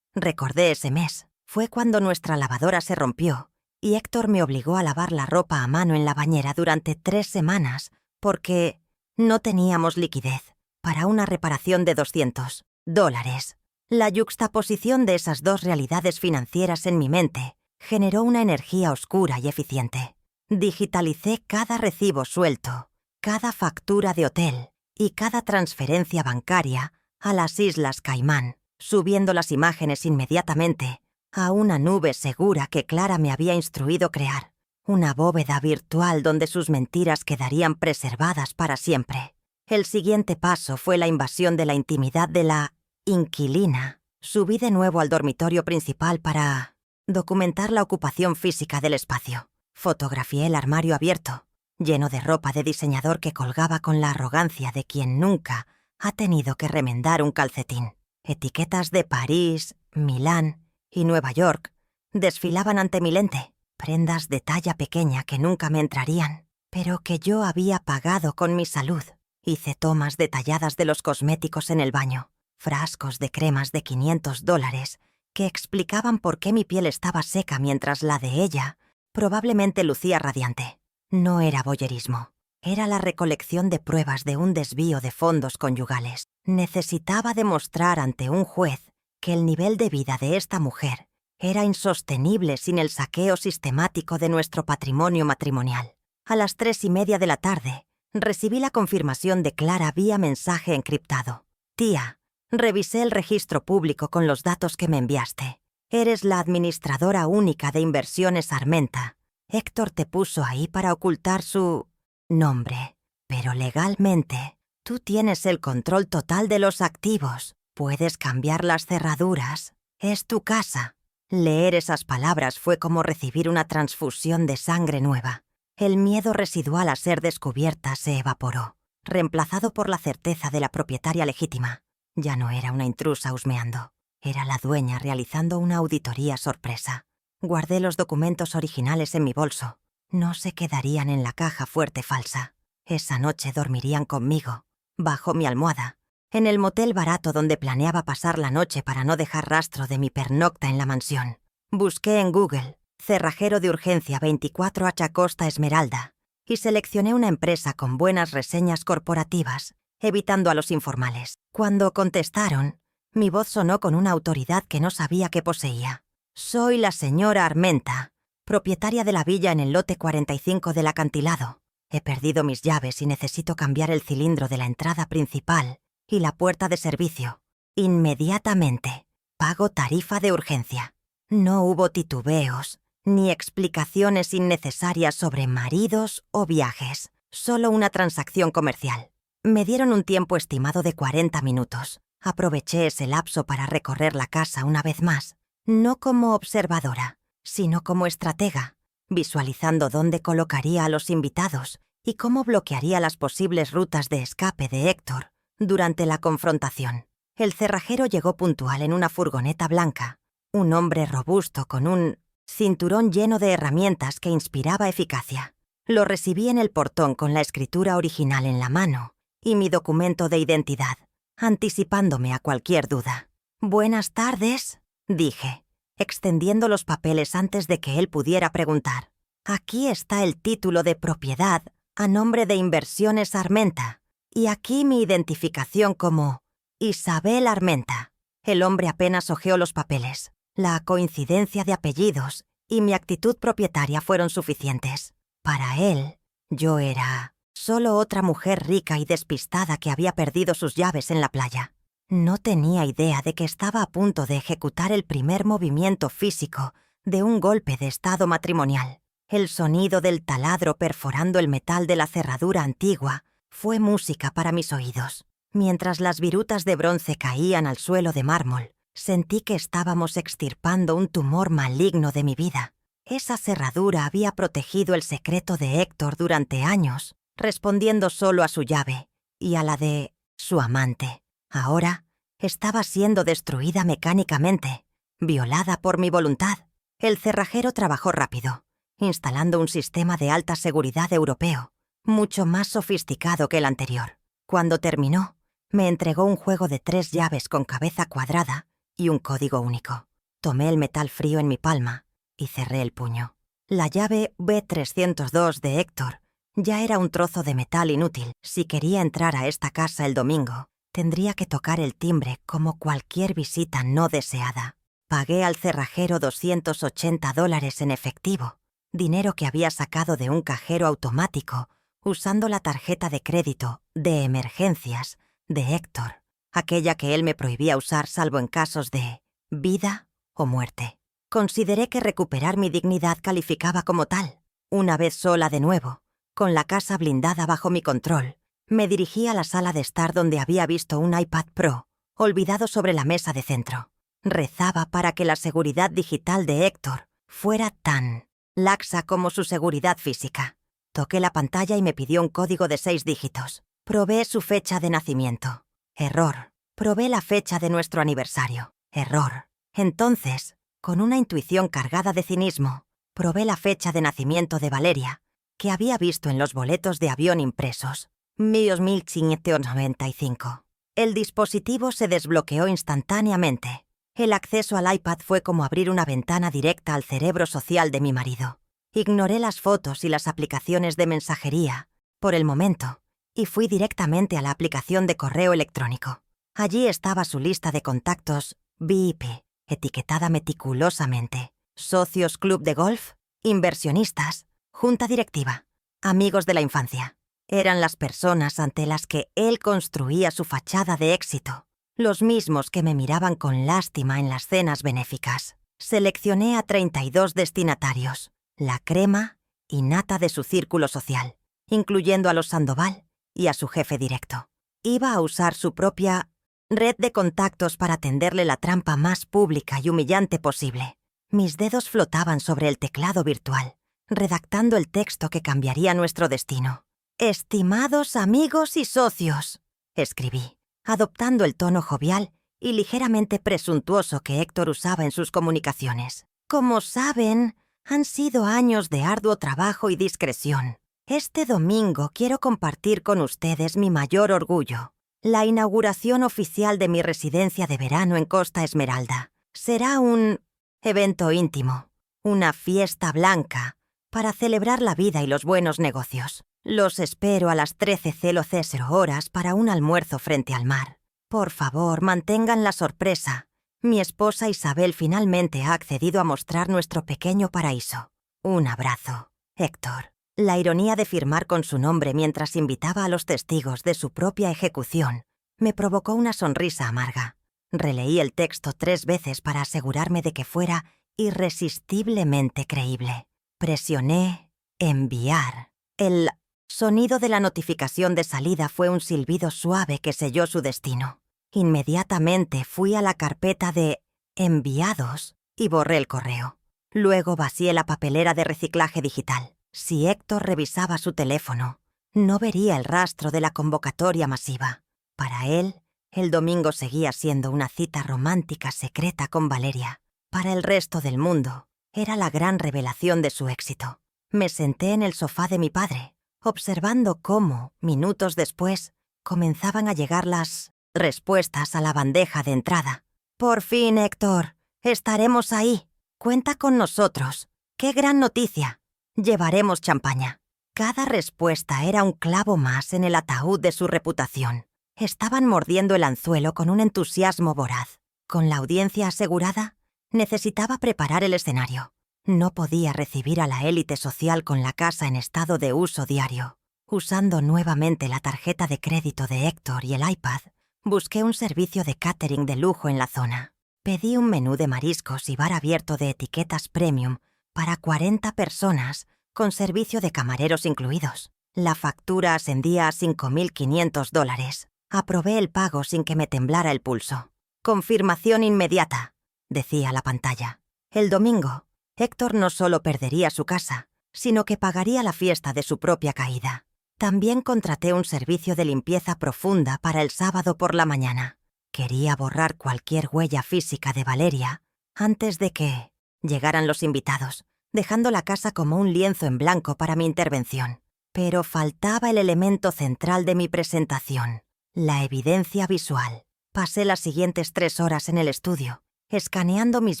Recordé ese mes. Fue cuando nuestra lavadora se rompió y Héctor me obligó a lavar la ropa a mano en la bañera durante 3 semanas porque no teníamos liquidez para una reparación de $200. La yuxtaposición de esas dos realidades financieras en mi mente generó una energía oscura y eficiente. Digitalicé cada recibo suelto, cada factura de hotel y cada transferencia bancaria a las Islas Caimán, subiendo las imágenes inmediatamente a una nube segura que Clara me había instruido crear, una bóveda virtual donde sus mentiras quedarían preservadas para siempre. El siguiente paso fue la invasión de la intimidad de la inquilina. Subí de nuevo al dormitorio principal para documentar la ocupación física del espacio. Fotografié el armario abierto, lleno de ropa de diseñador que colgaba con la arrogancia de quien nunca ha tenido que remendar un calcetín. Etiquetas de París, Milán y Nueva York desfilaban ante mi lente, prendas de talla pequeña que nunca me entrarían, pero que yo había pagado con mi salud. Hice tomas detalladas de los cosméticos en el baño, frascos de cremas de $500 que explicaban por qué mi piel estaba seca mientras la de ella probablemente lucía radiante. No era voyerismo, era la recolección de pruebas de un desvío de fondos conyugales. Necesitaba demostrar ante un juez que el nivel de vida de esta mujer era insostenible sin el saqueo sistemático de nuestro patrimonio matrimonial. A las 3:30 de la tarde, recibí la confirmación de Clara vía mensaje encriptado. Tía, revisé el registro público con los datos que me enviaste. Eres la administradora única de Inversiones Armenta. Héctor te puso ahí para ocultar su nombre, pero legalmente tú tienes el control total de los activos. Puedes cambiar las cerraduras. Es tu casa. Leer esas palabras fue como recibir una transfusión de sangre nueva. El miedo residual a ser descubierta se evaporó, reemplazado por la certeza de la propietaria legítima. Ya no era una intrusa husmeando, era la dueña realizando una auditoría sorpresa. Guardé los documentos originales en mi bolso. No se quedarían en la caja fuerte falsa. Esa noche dormirían conmigo, bajo mi almohada, en el motel barato donde planeaba pasar la noche para no dejar rastro de mi pernocta en la mansión. Busqué en Google cerrajero de urgencia 24H Costa Esmeralda y seleccioné una empresa con buenas reseñas corporativas, evitando a los informales. Cuando contestaron, mi voz sonó con una autoridad que no sabía que poseía. Soy la señora Armenta, propietaria de la villa en el lote 45 del acantilado. He perdido mis llaves y necesito cambiar el cilindro de la entrada principal y la puerta de servicio. Inmediatamente. Pago tarifa de urgencia. No hubo titubeos, ni explicaciones innecesarias sobre maridos o viajes. Solo una transacción comercial. Me dieron un tiempo estimado de 40 minutos. Aproveché ese lapso para recorrer la casa una vez más, no como observadora, sino como estratega, visualizando dónde colocaría a los invitados y cómo bloquearía las posibles rutas de escape de Héctor durante la confrontación. El cerrajero llegó puntual en una furgoneta blanca, un hombre robusto con un cinturón lleno de herramientas que inspiraba eficacia. Lo recibí en el portón con la escritura original en la mano y mi documento de identidad, anticipándome a cualquier duda. «Buenas tardes», dije, extendiendo los papeles antes de que él pudiera preguntar. Aquí está el título de propiedad a nombre de Inversiones Armenta, y aquí mi identificación como Isabel Armenta. El hombre apenas hojeó los papeles. La coincidencia de apellidos y mi actitud propietaria fueron suficientes. Para él, yo era solo otra mujer rica y despistada que había perdido sus llaves en la playa. No tenía idea de que estaba a punto de ejecutar el primer movimiento físico de un golpe de estado matrimonial. El sonido del taladro perforando el metal de la cerradura antigua fue música para mis oídos. Mientras las virutas de bronce caían al suelo de mármol, sentí que estábamos extirpando un tumor maligno de mi vida. Esa cerradura había protegido el secreto de Héctor durante años, respondiendo solo a su llave y a la de su amante. Ahora estaba siendo destruida mecánicamente, violada por mi voluntad. El cerrajero trabajó rápido, instalando un sistema de alta seguridad europeo, mucho más sofisticado que el anterior. Cuando terminó, me entregó un juego de 3 llaves con cabeza cuadrada y un código único. Tomé el metal frío en mi palma y cerré el puño. La llave B302 de Héctor ya era un trozo de metal inútil. Si quería entrar a esta casa el domingo, tendría que tocar el timbre como cualquier visita no deseada. Pagué al cerrajero $280 en efectivo, dinero que había sacado de un cajero automático usando la tarjeta de crédito de emergencias de Héctor, aquella que él me prohibía usar salvo en casos de vida o muerte. Consideré que recuperar mi dignidad calificaba como tal. Una vez sola de nuevo, con la casa blindada bajo mi control, me dirigí a la sala de estar donde había visto un iPad Pro, olvidado sobre la mesa de centro. Rezaba para que la seguridad digital de Héctor fuera tan laxa como su seguridad física. Toqué la pantalla y me pidió un código de 6 dígitos. Probé su fecha de nacimiento. Error. Probé la fecha de nuestro aniversario. Error. Entonces, con una intuición cargada de cinismo, probé la fecha de nacimiento de Valeria, que había visto en los boletos de avión impresos. 1595. El dispositivo se desbloqueó instantáneamente. El acceso al iPad fue como abrir una ventana directa al cerebro social de mi marido. Ignoré las fotos y las aplicaciones de mensajería, por el momento, y fui directamente a la aplicación de correo electrónico. Allí estaba su lista de contactos VIP, etiquetada meticulosamente. Socios club de golf, inversionistas, junta directiva, amigos de la infancia. Eran las personas ante las que él construía su fachada de éxito, los mismos que me miraban con lástima en las cenas benéficas. Seleccioné a 32 destinatarios, la crema y nata de su círculo social, incluyendo a los Sandoval y a su jefe directo. Iba a usar su propia red de contactos para tenderle la trampa más pública y humillante posible. Mis dedos flotaban sobre el teclado virtual, redactando el texto que cambiaría nuestro destino. «Estimados amigos y socios», escribí, adoptando el tono jovial y ligeramente presuntuoso que Héctor usaba en sus comunicaciones. «Como saben, han sido años de arduo trabajo y discreción. Este domingo quiero compartir con ustedes mi mayor orgullo, la inauguración oficial de mi residencia de verano en Costa Esmeralda. Será un evento íntimo, una fiesta blanca, para celebrar la vida y los buenos negocios. Los espero a las 13:00 horas para un almuerzo frente al mar. Por favor, mantengan la sorpresa. Mi esposa Isabel finalmente ha accedido a mostrar nuestro pequeño paraíso. Un abrazo, Héctor». La ironía de firmar con su nombre mientras invitaba a los testigos de su propia ejecución me provocó una sonrisa amarga. Releí el texto 3 veces para asegurarme de que fuera irresistiblemente creíble. Presioné enviar. El sonido de la notificación de salida fue un silbido suave que selló su destino. Inmediatamente fui a la carpeta de enviados y borré el correo. Luego vacié la papelera de reciclaje digital. Si Héctor revisaba su teléfono, no vería el rastro de la convocatoria masiva. Para él, el domingo seguía siendo una cita romántica secreta con Valeria. Para el resto del mundo, era la gran revelación de su éxito. Me senté en el sofá de mi padre, observando cómo, minutos después, comenzaban a llegar las respuestas a la bandeja de entrada. «Por fin, Héctor, estaremos ahí. Cuenta con nosotros. ¡Qué gran noticia!». Llevaremos champaña. Cada respuesta era un clavo más en el ataúd de su reputación. Estaban mordiendo el anzuelo con un entusiasmo voraz. Con la audiencia asegurada, necesitaba preparar el escenario. No podía recibir a la élite social con la casa en estado de uso diario. Usando nuevamente la tarjeta de crédito de Héctor y el iPad, busqué un servicio de catering de lujo en la zona. Pedí un menú de mariscos y bar abierto de etiquetas premium para 40 personas, con servicio de camareros incluidos. La factura ascendía a $5.500. Aprobé el pago sin que me temblara el pulso. «Confirmación inmediata», decía la pantalla. El domingo, Héctor no solo perdería su casa, sino que pagaría la fiesta de su propia caída. También contraté un servicio de limpieza profunda para el sábado por la mañana. Quería borrar cualquier huella física de Valeria antes de que llegaran los invitados, dejando la casa como un lienzo en blanco para mi intervención. Pero faltaba el elemento central de mi presentación, la evidencia visual. Pasé las siguientes 3 horas en el estudio, escaneando mis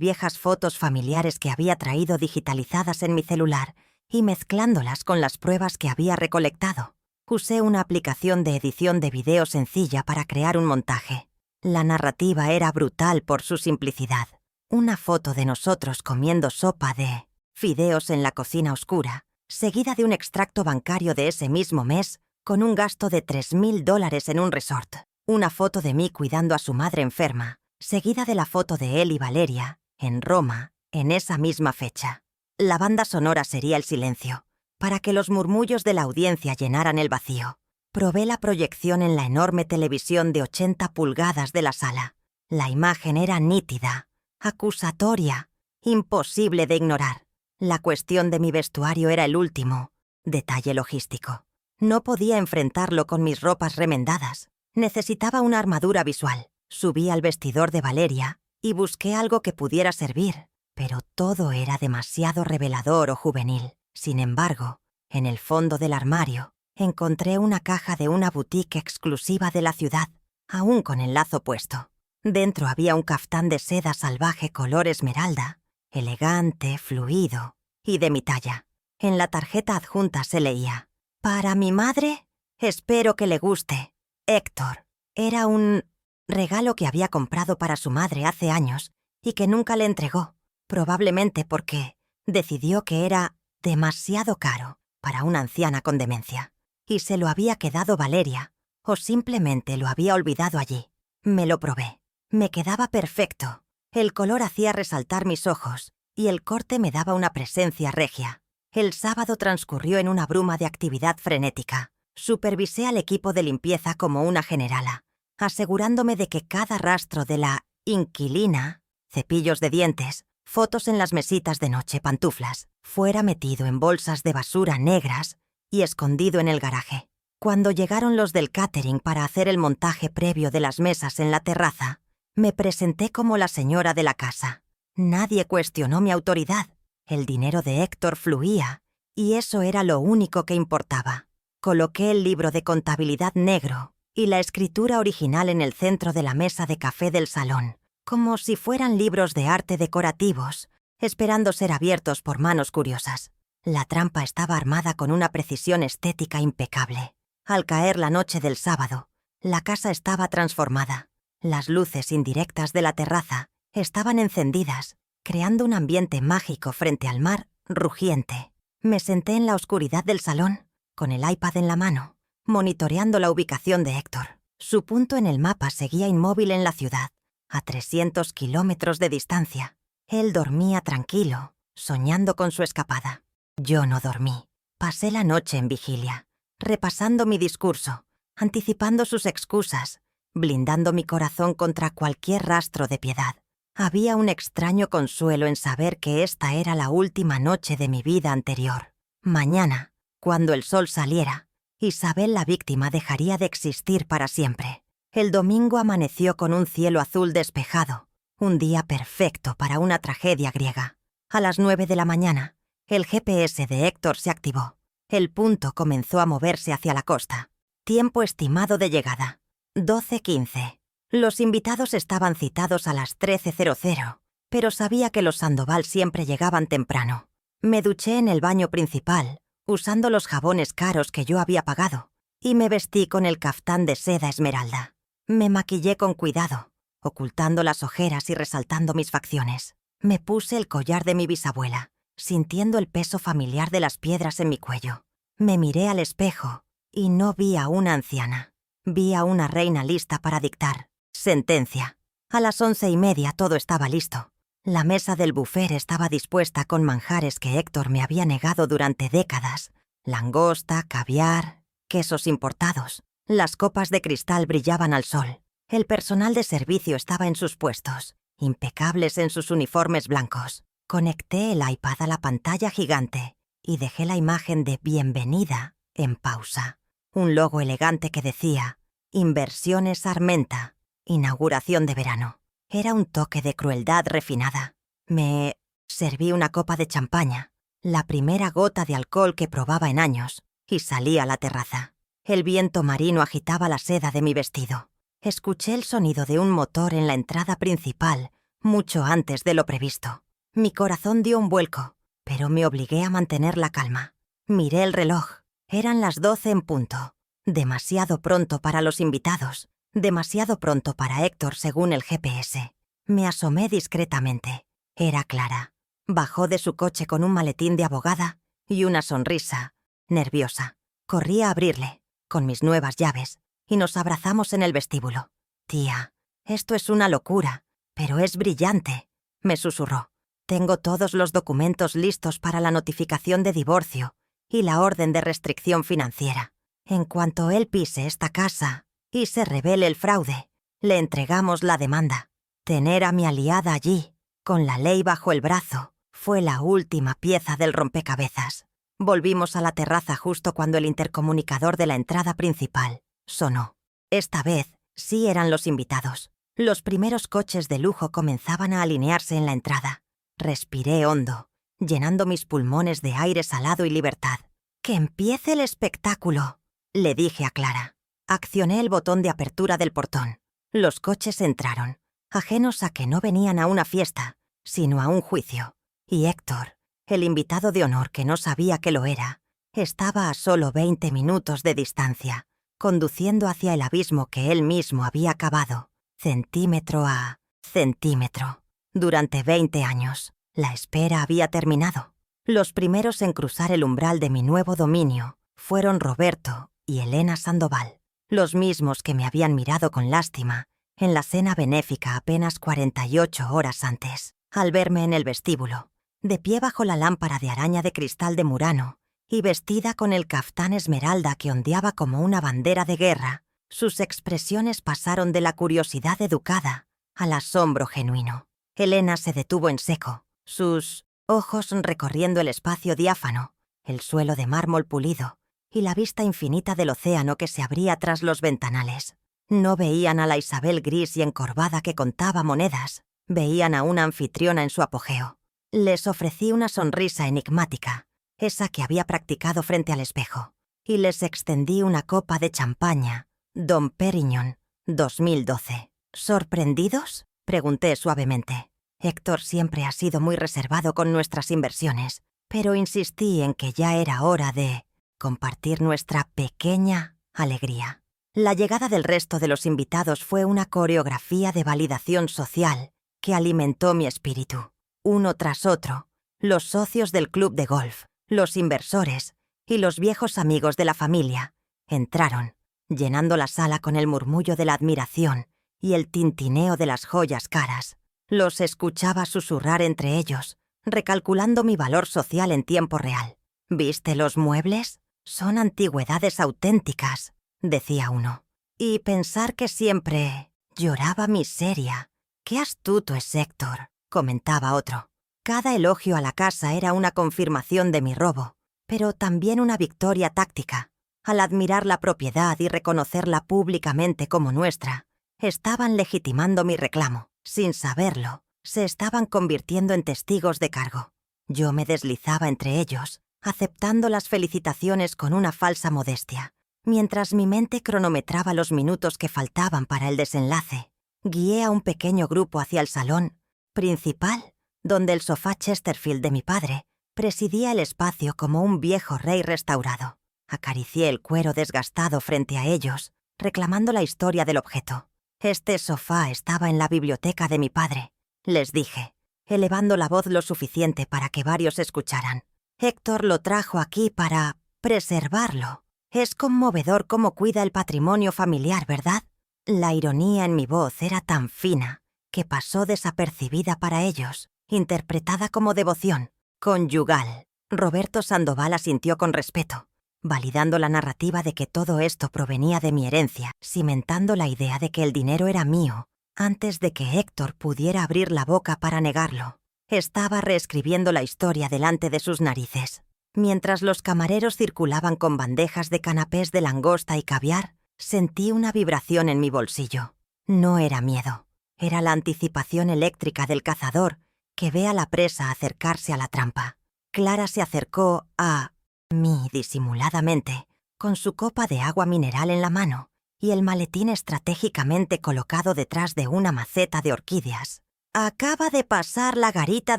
viejas fotos familiares que había traído digitalizadas en mi celular y mezclándolas con las pruebas que había recolectado. Usé una aplicación de edición de video sencilla para crear un montaje. La narrativa era brutal por su simplicidad. Una foto de nosotros comiendo sopa de fideos en la cocina oscura, seguida de un extracto bancario de ese mismo mes con un gasto de $3.000 en un resort. Una foto de mí cuidando a su madre enferma, seguida de la foto de él y Valeria, en Roma, en esa misma fecha. La banda sonora sería el silencio, para que los murmullos de la audiencia llenaran el vacío. Probé la proyección en la enorme televisión de 80 pulgadas de la sala. La imagen era nítida, acusatoria, imposible de ignorar. La cuestión de mi vestuario era el último detalle logístico. No podía enfrentarlo con mis ropas remendadas. Necesitaba una armadura visual. Subí al vestidor de Valeria y busqué algo que pudiera servir, pero todo era demasiado revelador o juvenil. Sin embargo, en el fondo del armario, encontré una caja de una boutique exclusiva de la ciudad, aún con el lazo puesto. Dentro había un caftán de seda salvaje color esmeralda, elegante, fluido y de mi talla. En la tarjeta adjunta se leía: «Para mi madre, espero que le guste. Héctor». Era un regalo que había comprado para su madre hace años y que nunca le entregó, probablemente porque decidió que era demasiado caro para una anciana con demencia. Y se lo había quedado Valeria, o simplemente lo había olvidado allí. Me lo probé. Me quedaba perfecto. El color hacía resaltar mis ojos y el corte me daba una presencia regia. El sábado transcurrió en una bruma de actividad frenética. Supervisé al equipo de limpieza como una generala, asegurándome de que cada rastro de la inquilina, cepillos de dientes, fotos en las mesitas de noche, pantuflas, fuera metido en bolsas de basura negras y escondido en el garaje. Cuando llegaron los del catering para hacer el montaje previo de las mesas en la terraza, me presenté como la señora de la casa. Nadie cuestionó mi autoridad. El dinero de Héctor fluía, y eso era lo único que importaba. Coloqué el libro de contabilidad negro y la escritura original en el centro de la mesa de café del salón, como si fueran libros de arte decorativos, esperando ser abiertos por manos curiosas. La trampa estaba armada con una precisión estética impecable. Al caer la noche del sábado, la casa estaba transformada. Las luces indirectas de la terraza estaban encendidas, creando un ambiente mágico frente al mar rugiente. Me senté en la oscuridad del salón, con el iPad en la mano, monitoreando la ubicación de Héctor. Su punto en el mapa seguía inmóvil en la ciudad, a 300 kilómetros de distancia. Él dormía tranquilo, soñando con su escapada. Yo no dormí. Pasé la noche en vigilia, repasando mi discurso, anticipando sus excusas, blindando mi corazón contra cualquier rastro de piedad. Había un extraño consuelo en saber que esta era la última noche de mi vida anterior. Mañana, cuando el sol saliera, Isabel la víctima dejaría de existir para siempre. El domingo amaneció con un cielo azul despejado, un día perfecto para una tragedia griega. A las 9 de la mañana, el GPS de Héctor se activó. El punto comenzó a moverse hacia la costa. Tiempo estimado de llegada: 12:15. Los invitados estaban citados a las 13:00, pero sabía que los Sandoval siempre llegaban temprano. Me duché en el baño principal, usando los jabones caros que yo había pagado, y me vestí con el caftán de seda esmeralda. Me maquillé con cuidado, ocultando las ojeras y resaltando mis facciones. Me puse el collar de mi bisabuela, sintiendo el peso familiar de las piedras en mi cuello. Me miré al espejo y no vi a una anciana. Vi a una reina lista para dictar sentencia. A las 11:30 todo estaba listo. La mesa del buffet estaba dispuesta con manjares que Héctor me había negado durante décadas. Langosta, caviar, quesos importados. Las copas de cristal brillaban al sol. El personal de servicio estaba en sus puestos, impecables en sus uniformes blancos. Conecté el iPad a la pantalla gigante y dejé la imagen de bienvenida en pausa. Un logo elegante que decía Inversiones Armenta, inauguración de verano. Era un toque de crueldad refinada. Me serví una copa de champaña, la primera gota de alcohol que probaba en años, y salí a la terraza. El viento marino agitaba la seda de mi vestido. Escuché el sonido de un motor en la entrada principal mucho antes de lo previsto. Mi corazón dio un vuelco, pero me obligué a mantener la calma. Miré el reloj. Eran las 12 en punto. Demasiado pronto para los invitados. Demasiado pronto para Héctor según el GPS. Me asomé discretamente. Era Clara. Bajó de su coche con un maletín de abogada y una sonrisa nerviosa. Corrí a abrirle, con mis nuevas llaves, y nos abrazamos en el vestíbulo. «Tía, esto es una locura, pero es brillante», me susurró. «Tengo todos los documentos listos para la notificación de divorcio y la orden de restricción financiera. En cuanto él pise esta casa y se revele el fraude, le entregamos la demanda. Tener a mi aliada allí, con la ley bajo el brazo, fue la última pieza del rompecabezas». Volvimos a la terraza justo cuando el intercomunicador de la entrada principal sonó. Esta vez sí eran los invitados. Los primeros coches de lujo comenzaban a alinearse en la entrada. Respiré hondo, llenando mis pulmones de aire salado y libertad. «¡Que empiece el espectáculo!», le dije a Clara. Accioné el botón de apertura del portón. Los coches entraron, ajenos a que no venían a una fiesta, sino a un juicio. Y Héctor, el invitado de honor que no sabía que lo era, estaba a solo 20 minutos de distancia, conduciendo hacia el abismo que él mismo había cavado, centímetro a centímetro. Durante 20 años, la espera había terminado. Los primeros en cruzar el umbral de mi nuevo dominio fueron Roberto y Elena Sandoval, los mismos que me habían mirado con lástima en la cena benéfica apenas 48 horas antes. Al verme en el vestíbulo, de pie bajo la lámpara de araña de cristal de Murano y vestida con el caftán esmeralda que ondeaba como una bandera de guerra, sus expresiones pasaron de la curiosidad educada al asombro genuino. Elena se detuvo en seco, sus ojos recorriendo el espacio diáfano, el suelo de mármol pulido y la vista infinita del océano que se abría tras los ventanales. No veían a la Isabel gris y encorvada que contaba monedas, veían a una anfitriona en su apogeo. Les ofrecí una sonrisa enigmática, esa que había practicado frente al espejo, y les extendí una copa de champaña, Dom Pérignon, 2012. ¿Sorprendidos?, pregunté suavemente. Héctor siempre ha sido muy reservado con nuestras inversiones, pero insistí en que ya era hora de compartir nuestra pequeña alegría. La llegada del resto de los invitados fue una coreografía de validación social que alimentó mi espíritu. Uno tras otro, los socios del club de golf, los inversores y los viejos amigos de la familia entraron, llenando la sala con el murmullo de la admiración y el tintineo de las joyas caras. Los escuchaba susurrar entre ellos, recalculando mi valor social en tiempo real. «¿Viste los muebles? Son antigüedades auténticas», decía uno. «Y pensar que siempre lloraba miseria. Qué astuto es Héctor», comentaba otro. Cada elogio a la casa era una confirmación de mi robo, pero también una victoria táctica. Al admirar la propiedad y reconocerla públicamente como nuestra, estaban legitimando mi reclamo. Sin saberlo, se estaban convirtiendo en testigos de cargo. Yo me deslizaba entre ellos, aceptando las felicitaciones con una falsa modestia. Mientras mi mente cronometraba los minutos que faltaban para el desenlace, guié a un pequeño grupo hacia el salón principal, donde el sofá Chesterfield de mi padre Presidía el espacio como un viejo rey restaurado. Acaricié el cuero desgastado frente a ellos, reclamando la historia del objeto. Este sofá estaba en la biblioteca de mi padre, les dije, elevando la voz lo suficiente para que varios escucharan. Héctor lo trajo aquí para preservarlo. Es conmovedor cómo cuida el patrimonio familiar, ¿verdad? La ironía en mi voz era tan fina que pasó desapercibida para ellos, interpretada como devoción conyugal. Roberto Sandoval asintió con respeto, validando la narrativa de que todo esto provenía de mi herencia, cimentando la idea de que el dinero era mío, antes de que Héctor pudiera abrir la boca para negarlo. Estaba reescribiendo la historia delante de sus narices. Mientras los camareros circulaban con bandejas de canapés de langosta y caviar, sentí una vibración en mi bolsillo. No era miedo, era la anticipación eléctrica del cazador que ve a la presa acercarse a la trampa. Clara se acercó a mí disimuladamente, con su copa de agua mineral en la mano y el maletín estratégicamente colocado detrás de una maceta de orquídeas. «Acaba de pasar la garita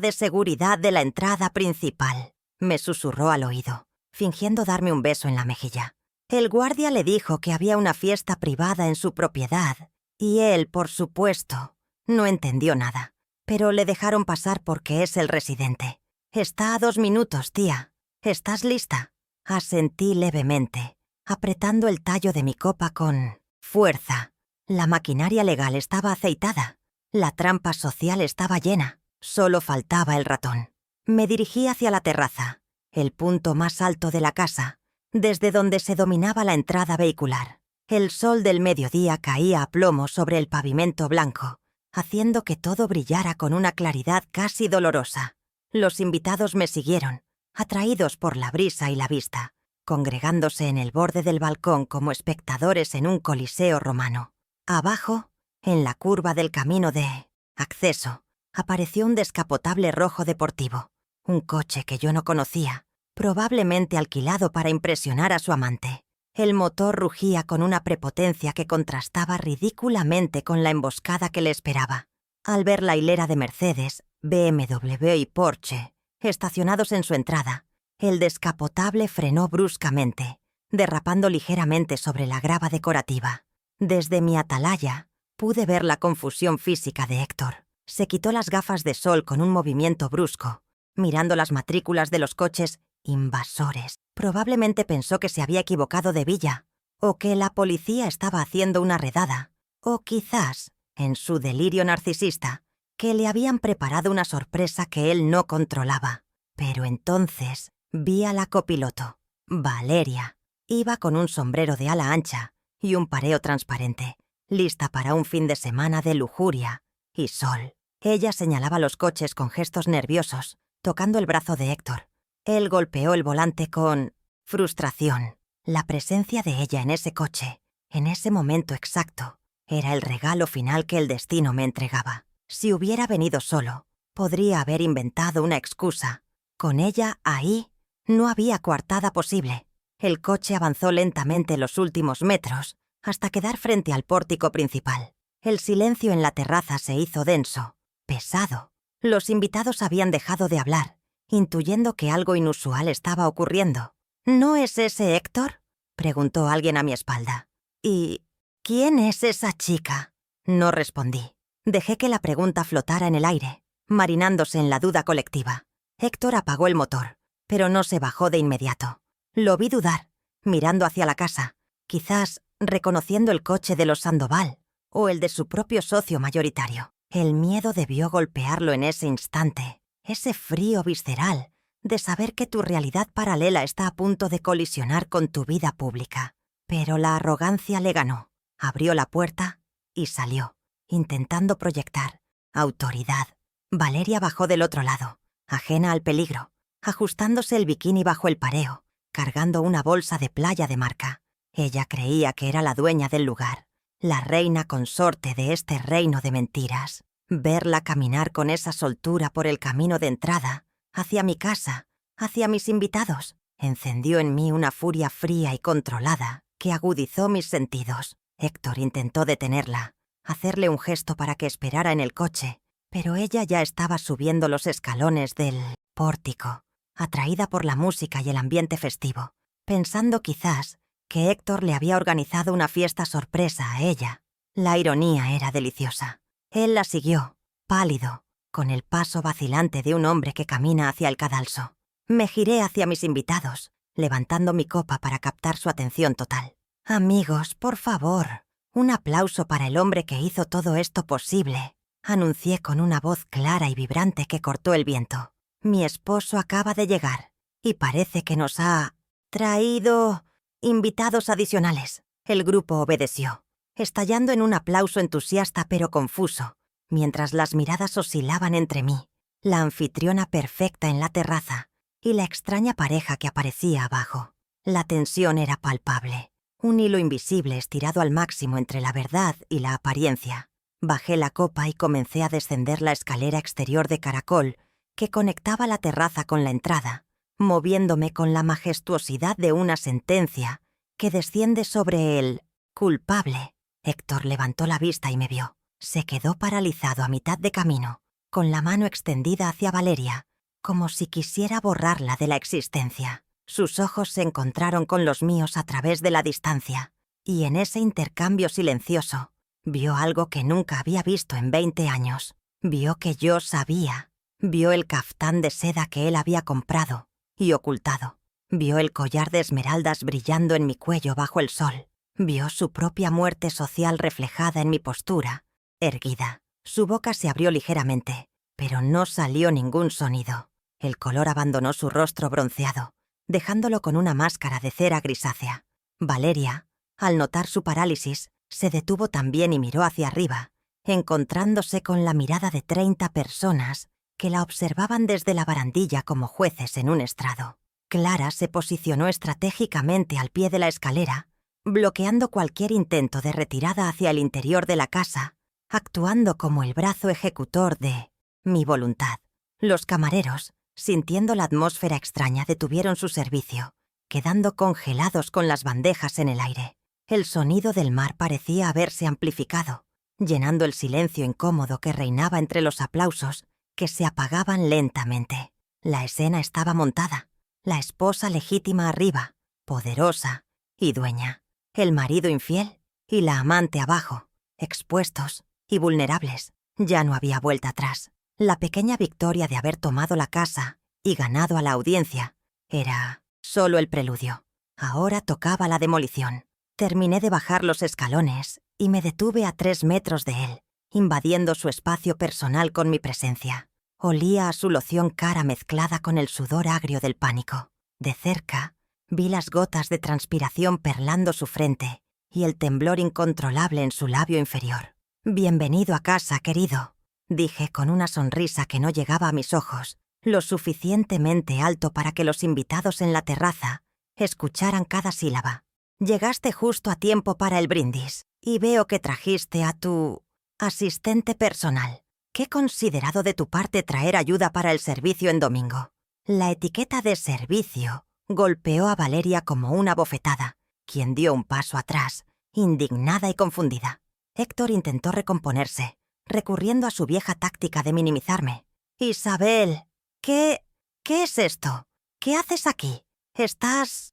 de seguridad de la entrada principal», me susurró al oído, fingiendo darme un beso en la mejilla. El guardia le dijo que había una fiesta privada en su propiedad, y él, por supuesto, no entendió nada, pero le dejaron pasar porque es el residente. «Está a 2 minutos, tía. ¿Estás lista?» Asentí levemente, apretando el tallo de mi copa con fuerza. La maquinaria legal estaba aceitada. La trampa social estaba llena. Solo faltaba el ratón. Me dirigí hacia la terraza, el punto más alto de la casa, desde donde se dominaba la entrada vehicular. El sol del mediodía caía a plomo sobre el pavimento blanco, haciendo que todo brillara con una claridad casi dolorosa. Los invitados me siguieron, atraídos por la brisa y la vista, congregándose en el borde del balcón como espectadores en un coliseo romano. Abajo, en la curva del camino de acceso, apareció un descapotable rojo deportivo, un coche que yo no conocía, probablemente alquilado para impresionar a su amante. El motor rugía con una prepotencia que contrastaba ridículamente con la emboscada que le esperaba. Al ver la hilera de Mercedes, BMW y Porsche estacionados en su entrada, el descapotable frenó bruscamente, derrapando ligeramente sobre la grava decorativa. Desde mi atalaya, pude ver la confusión física de Héctor. Se quitó las gafas de sol con un movimiento brusco, mirando las matrículas de los coches invasores. Probablemente pensó que se había equivocado de villa, o que la policía estaba haciendo una redada, o quizás, en su delirio narcisista, que le habían preparado una sorpresa que él no controlaba. Pero entonces vi a la copiloto, Valeria. Iba con un sombrero de ala ancha y un pareo transparente, lista para un fin de semana de lujuria y sol. Ella señalaba los coches con gestos nerviosos, tocando el brazo de Héctor. Él golpeó el volante con frustración. La presencia de ella en ese coche, en ese momento exacto, era el regalo final que el destino me entregaba. Si hubiera venido solo, podría haber inventado una excusa. Con ella ahí, no había coartada posible. El coche avanzó lentamente los últimos metros, hasta quedar frente al pórtico principal. El silencio en la terraza se hizo denso, pesado. Los invitados habían dejado de hablar, intuyendo que algo inusual estaba ocurriendo. «¿No es ese Héctor?», preguntó alguien a mi espalda. «¿Y quién es esa chica?». No respondí. Dejé que la pregunta flotara en el aire, marinándose en la duda colectiva. Héctor apagó el motor, pero no se bajó de inmediato. Lo vi dudar, mirando hacia la casa, quizás reconociendo el coche de los Sandoval o el de su propio socio mayoritario. El miedo debió golpearlo en ese instante, ese frío visceral de saber que tu realidad paralela está a punto de colisionar con tu vida pública. Pero la arrogancia le ganó. Abrió la puerta y salió, intentando proyectar autoridad. Valeria bajó del otro lado, ajena al peligro, ajustándose el bikini bajo el pareo, cargando una bolsa de playa de marca. Ella creía que era la dueña del lugar, la reina consorte de este reino de mentiras. Verla caminar con esa soltura por el camino de entrada, hacia mi casa, hacia mis invitados, encendió en mí una furia fría y controlada que agudizó mis sentidos. Héctor intentó detenerla, hacerle un gesto para que esperara en el coche, pero ella ya estaba subiendo los escalones del pórtico. atraída por la música y el ambiente festivo, pensando quizás que Héctor le había organizado una fiesta sorpresa a ella. La ironía era deliciosa. Él la siguió, pálido, con el paso vacilante de un hombre que camina hacia el cadalso. Me giré hacia mis invitados, levantando mi copa para captar su atención total. «Amigos, por favor, un aplauso para el hombre que hizo todo esto posible», anuncié con una voz clara y vibrante que cortó el viento. «Mi esposo acaba de llegar y parece que nos ha traído invitados adicionales». El grupo obedeció, estallando en un aplauso entusiasta pero confuso, mientras las miradas oscilaban entre mí, la anfitriona perfecta en la terraza y la extraña pareja que aparecía abajo. La tensión era palpable, un hilo invisible estirado al máximo entre la verdad y la apariencia. Bajé la copa y comencé a descender la escalera exterior de caracol que conectaba la terraza con la entrada, moviéndome con la majestuosidad de una sentencia que desciende sobre el culpable. Héctor levantó la vista y me vio. Se quedó paralizado a mitad de camino, con la mano extendida hacia Valeria, como si quisiera borrarla de la existencia. Sus ojos se encontraron con los míos a través de la distancia, y en ese intercambio silencioso, vio algo que nunca había visto en 20 años. Vio que yo sabía. Vio el caftán de seda que él había comprado y ocultado. Vio el collar de esmeraldas brillando en mi cuello bajo el sol. Vio su propia muerte social reflejada en mi postura, erguida. Su boca se abrió ligeramente, pero no salió ningún sonido. El color abandonó su rostro bronceado, dejándolo con una máscara de cera grisácea. Valeria, al notar su parálisis, se detuvo también y miró hacia arriba, encontrándose con la mirada de 30 personas que la observaban desde la barandilla como jueces en un estrado. Clara se posicionó estratégicamente al pie de la escalera, bloqueando cualquier intento de retirada hacia el interior de la casa, actuando como el brazo ejecutor de mi voluntad. Los camareros, sintiendo la atmósfera extraña, detuvieron su servicio, quedando congelados con las bandejas en el aire. El sonido del mar parecía haberse amplificado, llenando el silencio incómodo que reinaba entre los aplausos que se apagaban lentamente. La escena estaba montada, la esposa legítima arriba, poderosa y dueña, el marido infiel y la amante abajo, expuestos y vulnerables. Ya no había vuelta atrás. La pequeña victoria de haber tomado la casa y ganado a la audiencia era solo el preludio. Ahora tocaba la demolición. Terminé de bajar los escalones y me detuve a 3 metros de él, invadiendo su espacio personal con mi presencia. Olía a su loción cara mezclada con el sudor agrio del pánico. De cerca, vi las gotas de transpiración perlando su frente y el temblor incontrolable en su labio inferior. «Bienvenido a casa, querido», dije con una sonrisa que no llegaba a mis ojos, lo suficientemente alto para que los invitados en la terraza escucharan cada sílaba. «Llegaste justo a tiempo para el brindis, y veo que trajiste a tu asistente personal. Qué considerado de tu parte traer ayuda para el servicio en domingo». La etiqueta de servicio golpeó a Valeria como una bofetada, quien dio un paso atrás, indignada y confundida. Héctor intentó recomponerse, recurriendo a su vieja táctica de minimizarme. «Isabel, ¿qué es esto? ¿Qué haces aquí? Estás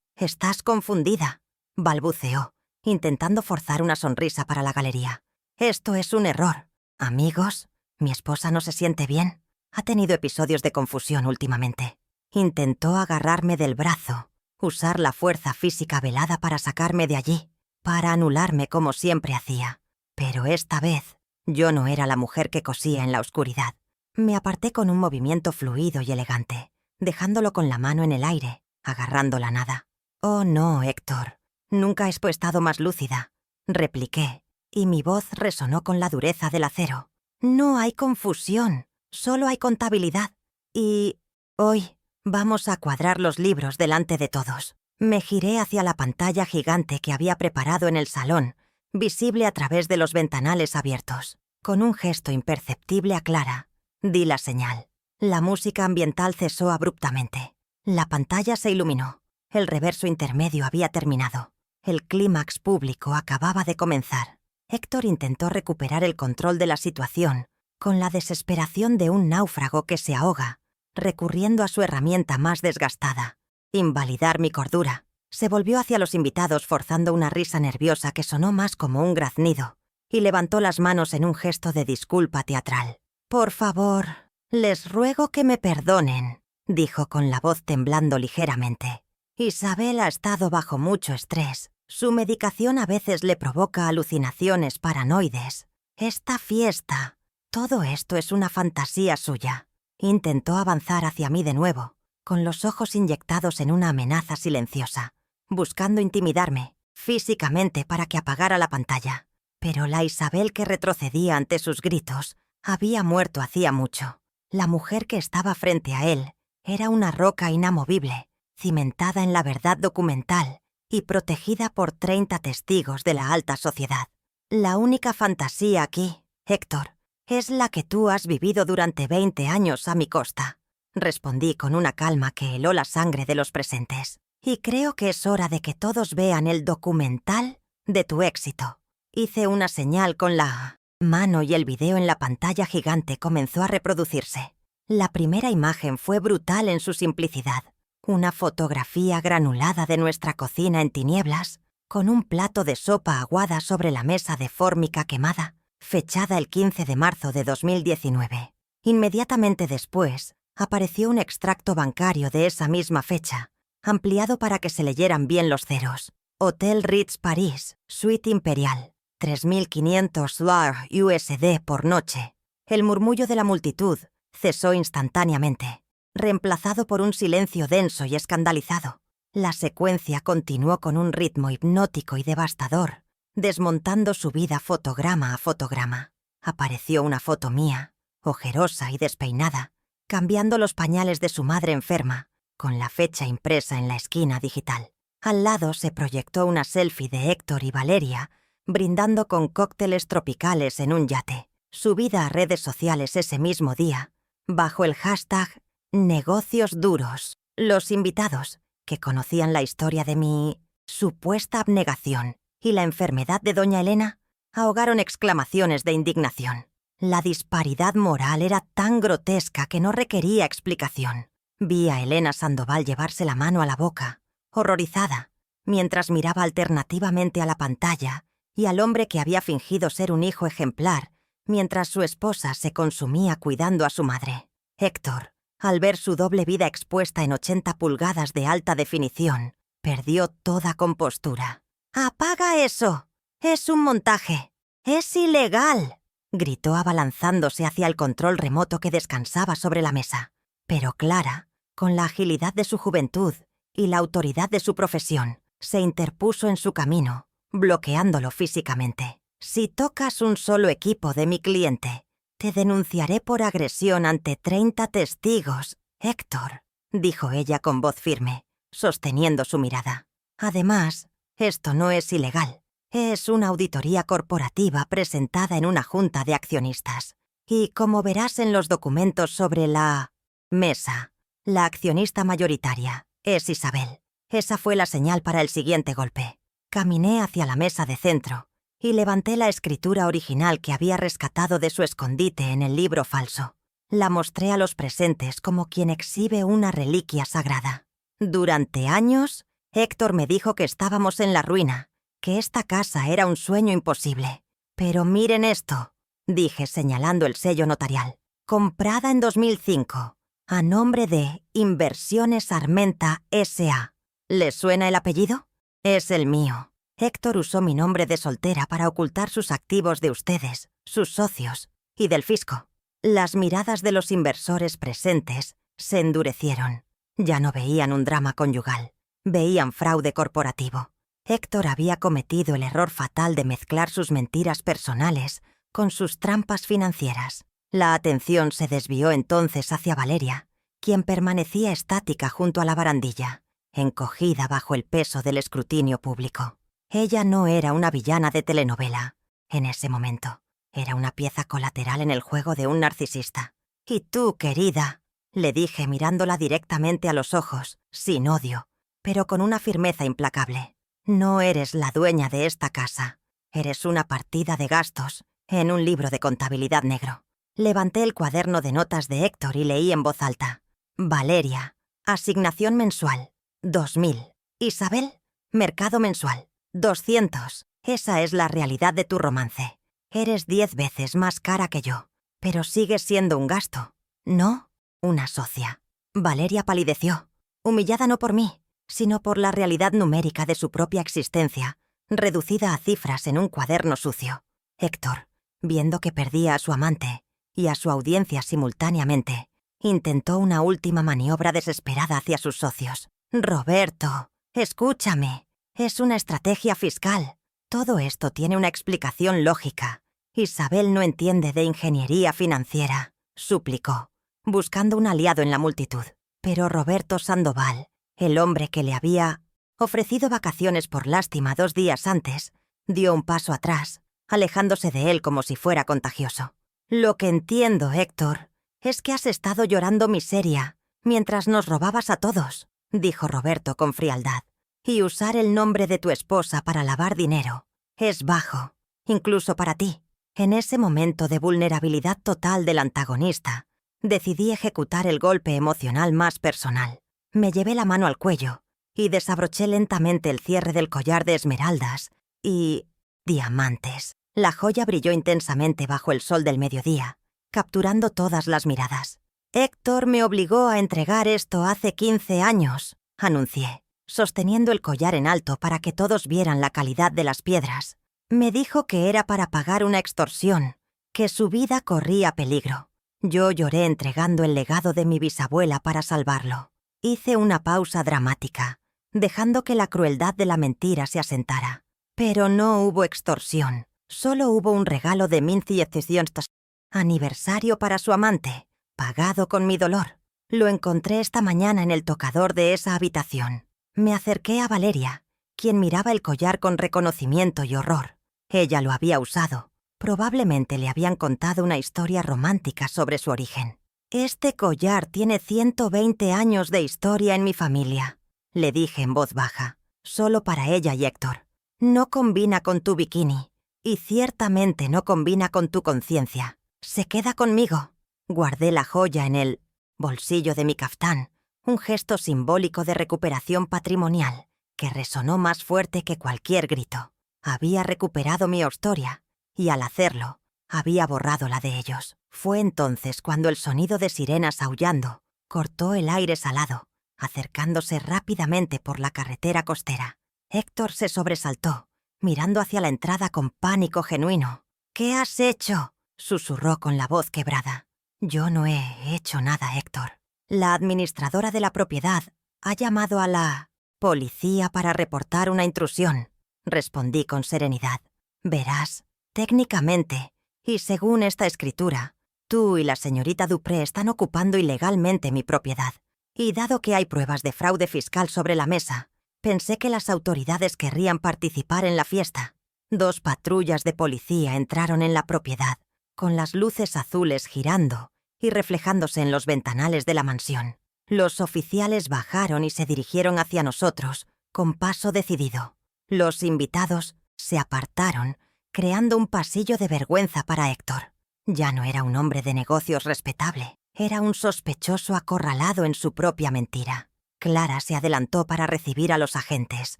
confundida», balbuceó, intentando forzar una sonrisa para la galería. «Esto es un error. Amigos, mi esposa no se siente bien. Ha tenido episodios de confusión últimamente». Intentó agarrarme del brazo, usar la fuerza física velada para sacarme de allí, para anularme como siempre hacía. Pero esta vez, yo no era la mujer que cosía en la oscuridad. Me aparté con un movimiento fluido y elegante, dejándolo con la mano en el aire, agarrando la nada. «Oh no, Héctor, nunca he estado más lúcida», repliqué, y mi voz resonó con la dureza del acero. «No hay confusión, solo hay contabilidad. Y hoy vamos a cuadrar los libros delante de todos». Me giré hacia la pantalla gigante que había preparado en el salón, visible a través de los ventanales abiertos. Con un gesto imperceptible a Clara, di la señal. La música ambiental cesó abruptamente. La pantalla se iluminó. El reverso intermedio había terminado. El clímax público acababa de comenzar. Héctor intentó recuperar el control de la situación con la desesperación de un náufrago que se ahoga, recurriendo a su herramienta más desgastada: invalidar mi cordura. Se volvió hacia los invitados forzando una risa nerviosa que sonó más como un graznido, y levantó las manos en un gesto de disculpa teatral. «Por favor, les ruego que me perdonen», dijo con la voz temblando ligeramente. «Isabel ha estado bajo mucho estrés. Su medicación a veces le provoca alucinaciones paranoides. Esta fiesta, todo esto es una fantasía suya». Intentó avanzar hacia mí de nuevo, con los ojos inyectados en una amenaza silenciosa, buscando intimidarme físicamente para que apagara la pantalla. Pero la Isabel que retrocedía ante sus gritos había muerto hacía mucho. La mujer que estaba frente a él era una roca inamovible, cimentada en la verdad documental y protegida por 30 testigos de la alta sociedad. La única fantasía aquí, Héctor, es la que tú has vivido durante 20 años a mi costa. Respondí con una calma que heló la sangre de los presentes. Y creo que es hora de que todos vean el documental de tu éxito. Hice una señal con la mano y el video en la pantalla gigante comenzó a reproducirse. La primera imagen fue brutal en su simplicidad. Una fotografía granulada de nuestra cocina en tinieblas, con un plato de sopa aguada sobre la mesa de fórmica quemada, fechada el 15 de marzo de 2019. Inmediatamente después, apareció un extracto bancario de esa misma fecha, ampliado para que se leyeran bien los ceros. Hotel Ritz París, Suite Imperial, 3.500 $USD por noche. El murmullo de la multitud cesó instantáneamente, reemplazado por un silencio denso y escandalizado. La secuencia continuó con un ritmo hipnótico y devastador, desmontando su vida fotograma a fotograma. Apareció una foto mía, ojerosa y despeinada, cambiando los pañales de su madre enferma, con la fecha impresa en la esquina digital. Al lado se proyectó una selfie de Héctor y Valeria, brindando con cócteles tropicales en un yate, subida a redes sociales ese mismo día, bajo el hashtag Negocios Duros. Los invitados, que conocían la historia de mi supuesta abnegación y la enfermedad de doña Elena, ahogaron exclamaciones de indignación. La disparidad moral era tan grotesca que no requería explicación. Vi a Elena Sandoval llevarse la mano a la boca, horrorizada, mientras miraba alternativamente a la pantalla y al hombre que había fingido ser un hijo ejemplar, mientras su esposa se consumía cuidando a su madre. Héctor, al ver su doble vida expuesta en 80 pulgadas de alta definición, perdió toda compostura. «¡Apaga eso! ¡Es un montaje! ¡Es ilegal!», gritó abalanzándose hacia el control remoto que descansaba sobre la mesa. Pero Clara, con la agilidad de su juventud y la autoridad de su profesión, se interpuso en su camino, bloqueándolo físicamente. «Si tocas un solo equipo de mi cliente, te denunciaré por agresión ante 30 testigos, Héctor», dijo ella con voz firme, sosteniendo su mirada. «Además, esto no es ilegal. Es una auditoría corporativa presentada en una junta de accionistas. Y como verás en los documentos sobre la mesa, la accionista mayoritaria es Isabel». Esa fue la señal para el siguiente golpe. Caminé hacia la mesa de centro y levanté la escritura original que había rescatado de su escondite en el libro falso. La mostré a los presentes como quien exhibe una reliquia sagrada. Durante años, Héctor me dijo que estábamos en la ruina, que esta casa era un sueño imposible. «Pero miren esto», dije señalando el sello notarial. «Comprada en 2005, a nombre de Inversiones Armenta S.A. ¿Les suena el apellido? Es el mío. Héctor usó mi nombre de soltera para ocultar sus activos de ustedes, sus socios y del fisco». Las miradas de los inversores presentes se endurecieron. Ya no veían un drama conyugal, veían fraude corporativo. Héctor había cometido el error fatal de mezclar sus mentiras personales con sus trampas financieras. La atención se desvió entonces hacia Valeria, quien permanecía estática junto a la barandilla, encogida bajo el peso del escrutinio público. Ella no era una villana de telenovela. En ese momento, era una pieza colateral en el juego de un narcisista. «Y tú, querida», le dije mirándola directamente a los ojos, sin odio, pero con una firmeza implacable, «no eres la dueña de esta casa. Eres una partida de gastos en un libro de contabilidad negro». Levanté el cuaderno de notas de Héctor y leí en voz alta. Valeria, asignación mensual, 2000. Isabel, mercado mensual, 200. Esa es la realidad de tu romance. Eres 10 veces más cara que yo, pero sigues siendo un gasto, ¿no? Una socia. Valeria palideció, humillada no por mí, sino por la realidad numérica de su propia existencia, reducida a cifras en un cuaderno sucio. Héctor, viendo que perdía a su amante y a su audiencia simultáneamente, intentó una última maniobra desesperada hacia sus socios. «Roberto, escúchame. Es una estrategia fiscal. Todo esto tiene una explicación lógica. Isabel no entiende de ingeniería financiera», suplicó, buscando un aliado en la multitud. Pero Roberto Sandoval, el hombre que le había ofrecido vacaciones por lástima 2 días antes, dio un paso atrás, alejándose de él como si fuera contagioso. «Lo que entiendo, Héctor, es que has estado llorando miseria mientras nos robabas a todos», dijo Roberto con frialdad. «Y usar el nombre de tu esposa para lavar dinero es bajo, incluso para ti». En ese momento de vulnerabilidad total del antagonista, decidí ejecutar el golpe emocional más personal. Me llevé la mano al cuello y desabroché lentamente el cierre del collar de esmeraldas y diamantes. La joya brilló intensamente bajo el sol del mediodía, capturando todas las miradas. «Héctor me obligó a entregar esto hace 15 años», anuncié, sosteniendo el collar en alto para que todos vieran la calidad de las piedras. «Me dijo que era para pagar una extorsión, que su vida corría peligro. Yo lloré entregando el legado de mi bisabuela para salvarlo». Hice una pausa dramática, dejando que la crueldad de la mentira se asentara. Pero no hubo extorsión, solo hubo un regalo de 1700 aniversario para su amante, pagado con mi dolor. Lo encontré esta mañana en el tocador de esa habitación. Me acerqué a Valeria, quien miraba el collar con reconocimiento y horror. Ella lo había usado. Probablemente le habían contado una historia romántica sobre su origen. «Este collar tiene 120 años de historia en mi familia», le dije en voz baja, solo para ella y Héctor. «No combina con tu bikini, y ciertamente no combina con tu conciencia. Se queda conmigo». Guardé la joya en el bolsillo de mi caftán, un gesto simbólico de recuperación patrimonial que resonó más fuerte que cualquier grito. Había recuperado mi historia, y al hacerlo, había borrado la de ellos. Fue entonces cuando el sonido de sirenas aullando cortó el aire salado, acercándose rápidamente por la carretera costera. Héctor se sobresaltó, mirando hacia la entrada con pánico genuino. «¿Qué has hecho?», susurró con la voz quebrada. «Yo no he hecho nada, Héctor. La administradora de la propiedad ha llamado a la policía para reportar una intrusión», respondí con serenidad. «Verás, técnicamente, y según esta escritura, tú y la señorita Dupré están ocupando ilegalmente mi propiedad. Y dado que hay pruebas de fraude fiscal sobre la mesa, pensé que las autoridades querrían participar en la fiesta. 2 patrullas de policía entraron en la propiedad, con las luces azules girando y reflejándose en los ventanales de la mansión. Los oficiales bajaron y se dirigieron hacia nosotros, con paso decidido. Los invitados se apartaron, creando un pasillo de vergüenza para Héctor. Ya no era un hombre de negocios respetable, era un sospechoso acorralado en su propia mentira. Clara se adelantó para recibir a los agentes,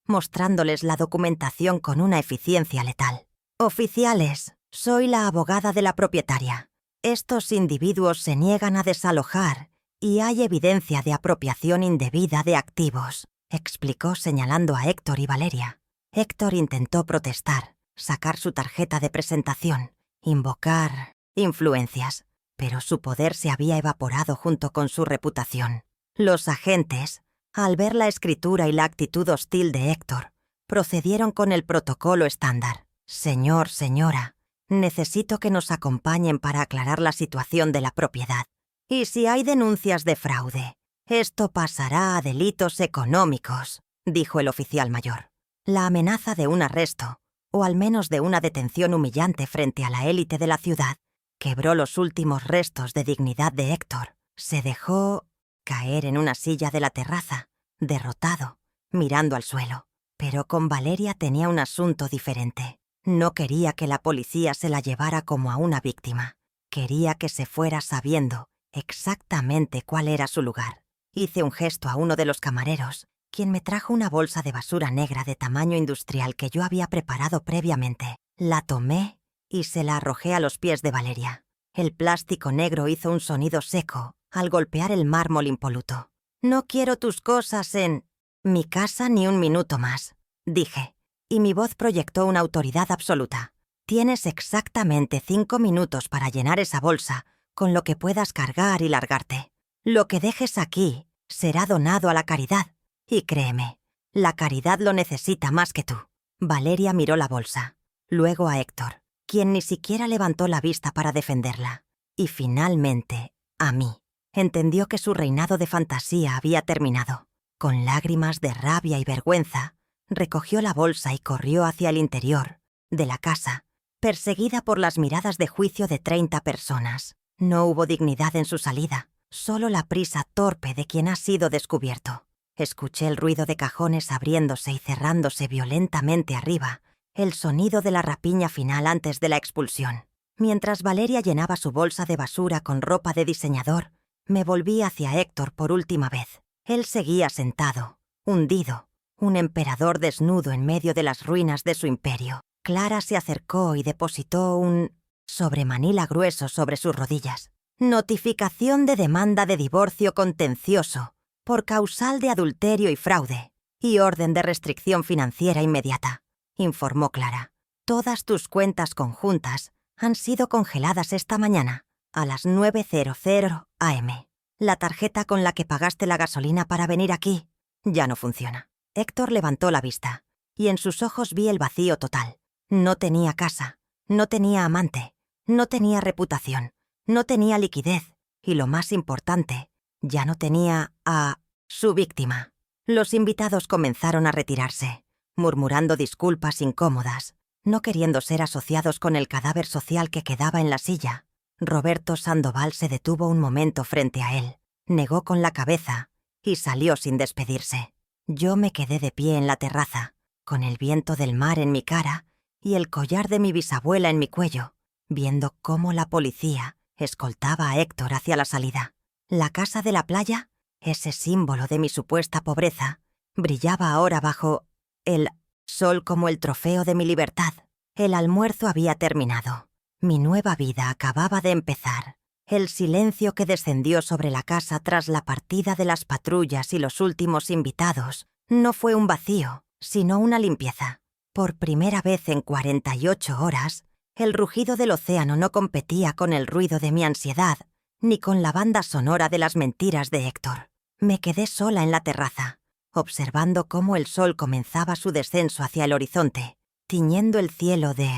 mostrándoles la documentación con una eficiencia letal. «Oficiales, soy la abogada de la propietaria. Estos individuos se niegan a desalojar y hay evidencia de apropiación indebida de activos», explicó señalando a Héctor y Valeria. Héctor intentó protestar, sacar su tarjeta de presentación, invocar influencias, pero su poder se había evaporado junto con su reputación. Los agentes, al ver la escritura y la actitud hostil de Héctor, procedieron con el protocolo estándar. «Señor, señora, necesito que nos acompañen para aclarar la situación de la propiedad. Y si hay denuncias de fraude, esto pasará a delitos económicos», dijo el oficial mayor. La amenaza de un arresto, o al menos de una detención humillante frente a la élite de la ciudad, quebró los últimos restos de dignidad de Héctor. Se dejó caer en una silla de la terraza, derrotado, mirando al suelo. Pero con Valeria tenía un asunto diferente. No quería que la policía se la llevara como a una víctima. Quería que se fuera sabiendo exactamente cuál era su lugar. Hice un gesto a uno de los camareros, quien me trajo una bolsa de basura negra de tamaño industrial que yo había preparado previamente. La tomé y se la arrojé a los pies de Valeria. El plástico negro hizo un sonido seco al golpear el mármol impoluto. «No quiero tus cosas en mi casa ni un minuto más», dije, y mi voz proyectó una autoridad absoluta. «Tienes exactamente 5 minutos para llenar esa bolsa con lo que puedas cargar y largarte. Lo que dejes aquí será donado a la caridad. Y créeme, la caridad lo necesita más que tú». Valeria miró la bolsa, luego a Héctor, quien ni siquiera levantó la vista para defenderla, y finalmente a mí. Entendió que su reinado de fantasía había terminado. Con lágrimas de rabia y vergüenza, recogió la bolsa y corrió hacia el interior de la casa, perseguida por las miradas de juicio de 30 personas. No hubo dignidad en su salida, solo la prisa torpe de quien ha sido descubierto. Escuché el ruido de cajones abriéndose y cerrándose violentamente arriba, el sonido de la rapiña final antes de la expulsión. Mientras Valeria llenaba su bolsa de basura con ropa de diseñador, me volví hacia Héctor por última vez. Él seguía sentado, hundido, un emperador desnudo en medio de las ruinas de su imperio. Clara se acercó y depositó un sobremanila grueso sobre sus rodillas. «Notificación de demanda de divorcio contencioso por causal de adulterio y fraude y orden de restricción financiera inmediata», informó Clara. «Todas tus cuentas conjuntas han sido congeladas esta mañana a las 9:00 am. La tarjeta con la que pagaste la gasolina para venir aquí ya no funciona». Héctor levantó la vista y en sus ojos vi el vacío total. No tenía casa, no tenía amante, no tenía reputación, no tenía liquidez y, lo más importante, ya no tenía a su víctima. Los invitados comenzaron a retirarse, murmurando disculpas incómodas, no queriendo ser asociados con el cadáver social que quedaba en la silla. Roberto Sandoval se detuvo un momento frente a él, negó con la cabeza y salió sin despedirse. Yo me quedé de pie en la terraza, con el viento del mar en mi cara y el collar de mi bisabuela en mi cuello, viendo cómo la policía escoltaba a Héctor hacia la salida. La casa de la playa, ese símbolo de mi supuesta pobreza, brillaba ahora bajo el sol como el trofeo de mi libertad. El almuerzo había terminado. Mi nueva vida acababa de empezar. El silencio que descendió sobre la casa tras la partida de las patrullas y los últimos invitados no fue un vacío, sino una limpieza. Por primera vez en 48 horas, el rugido del océano no competía con el ruido de mi ansiedad, ni con la banda sonora de las mentiras de Héctor. Me quedé sola en la terraza, observando cómo el sol comenzaba su descenso hacia el horizonte, tiñendo el cielo de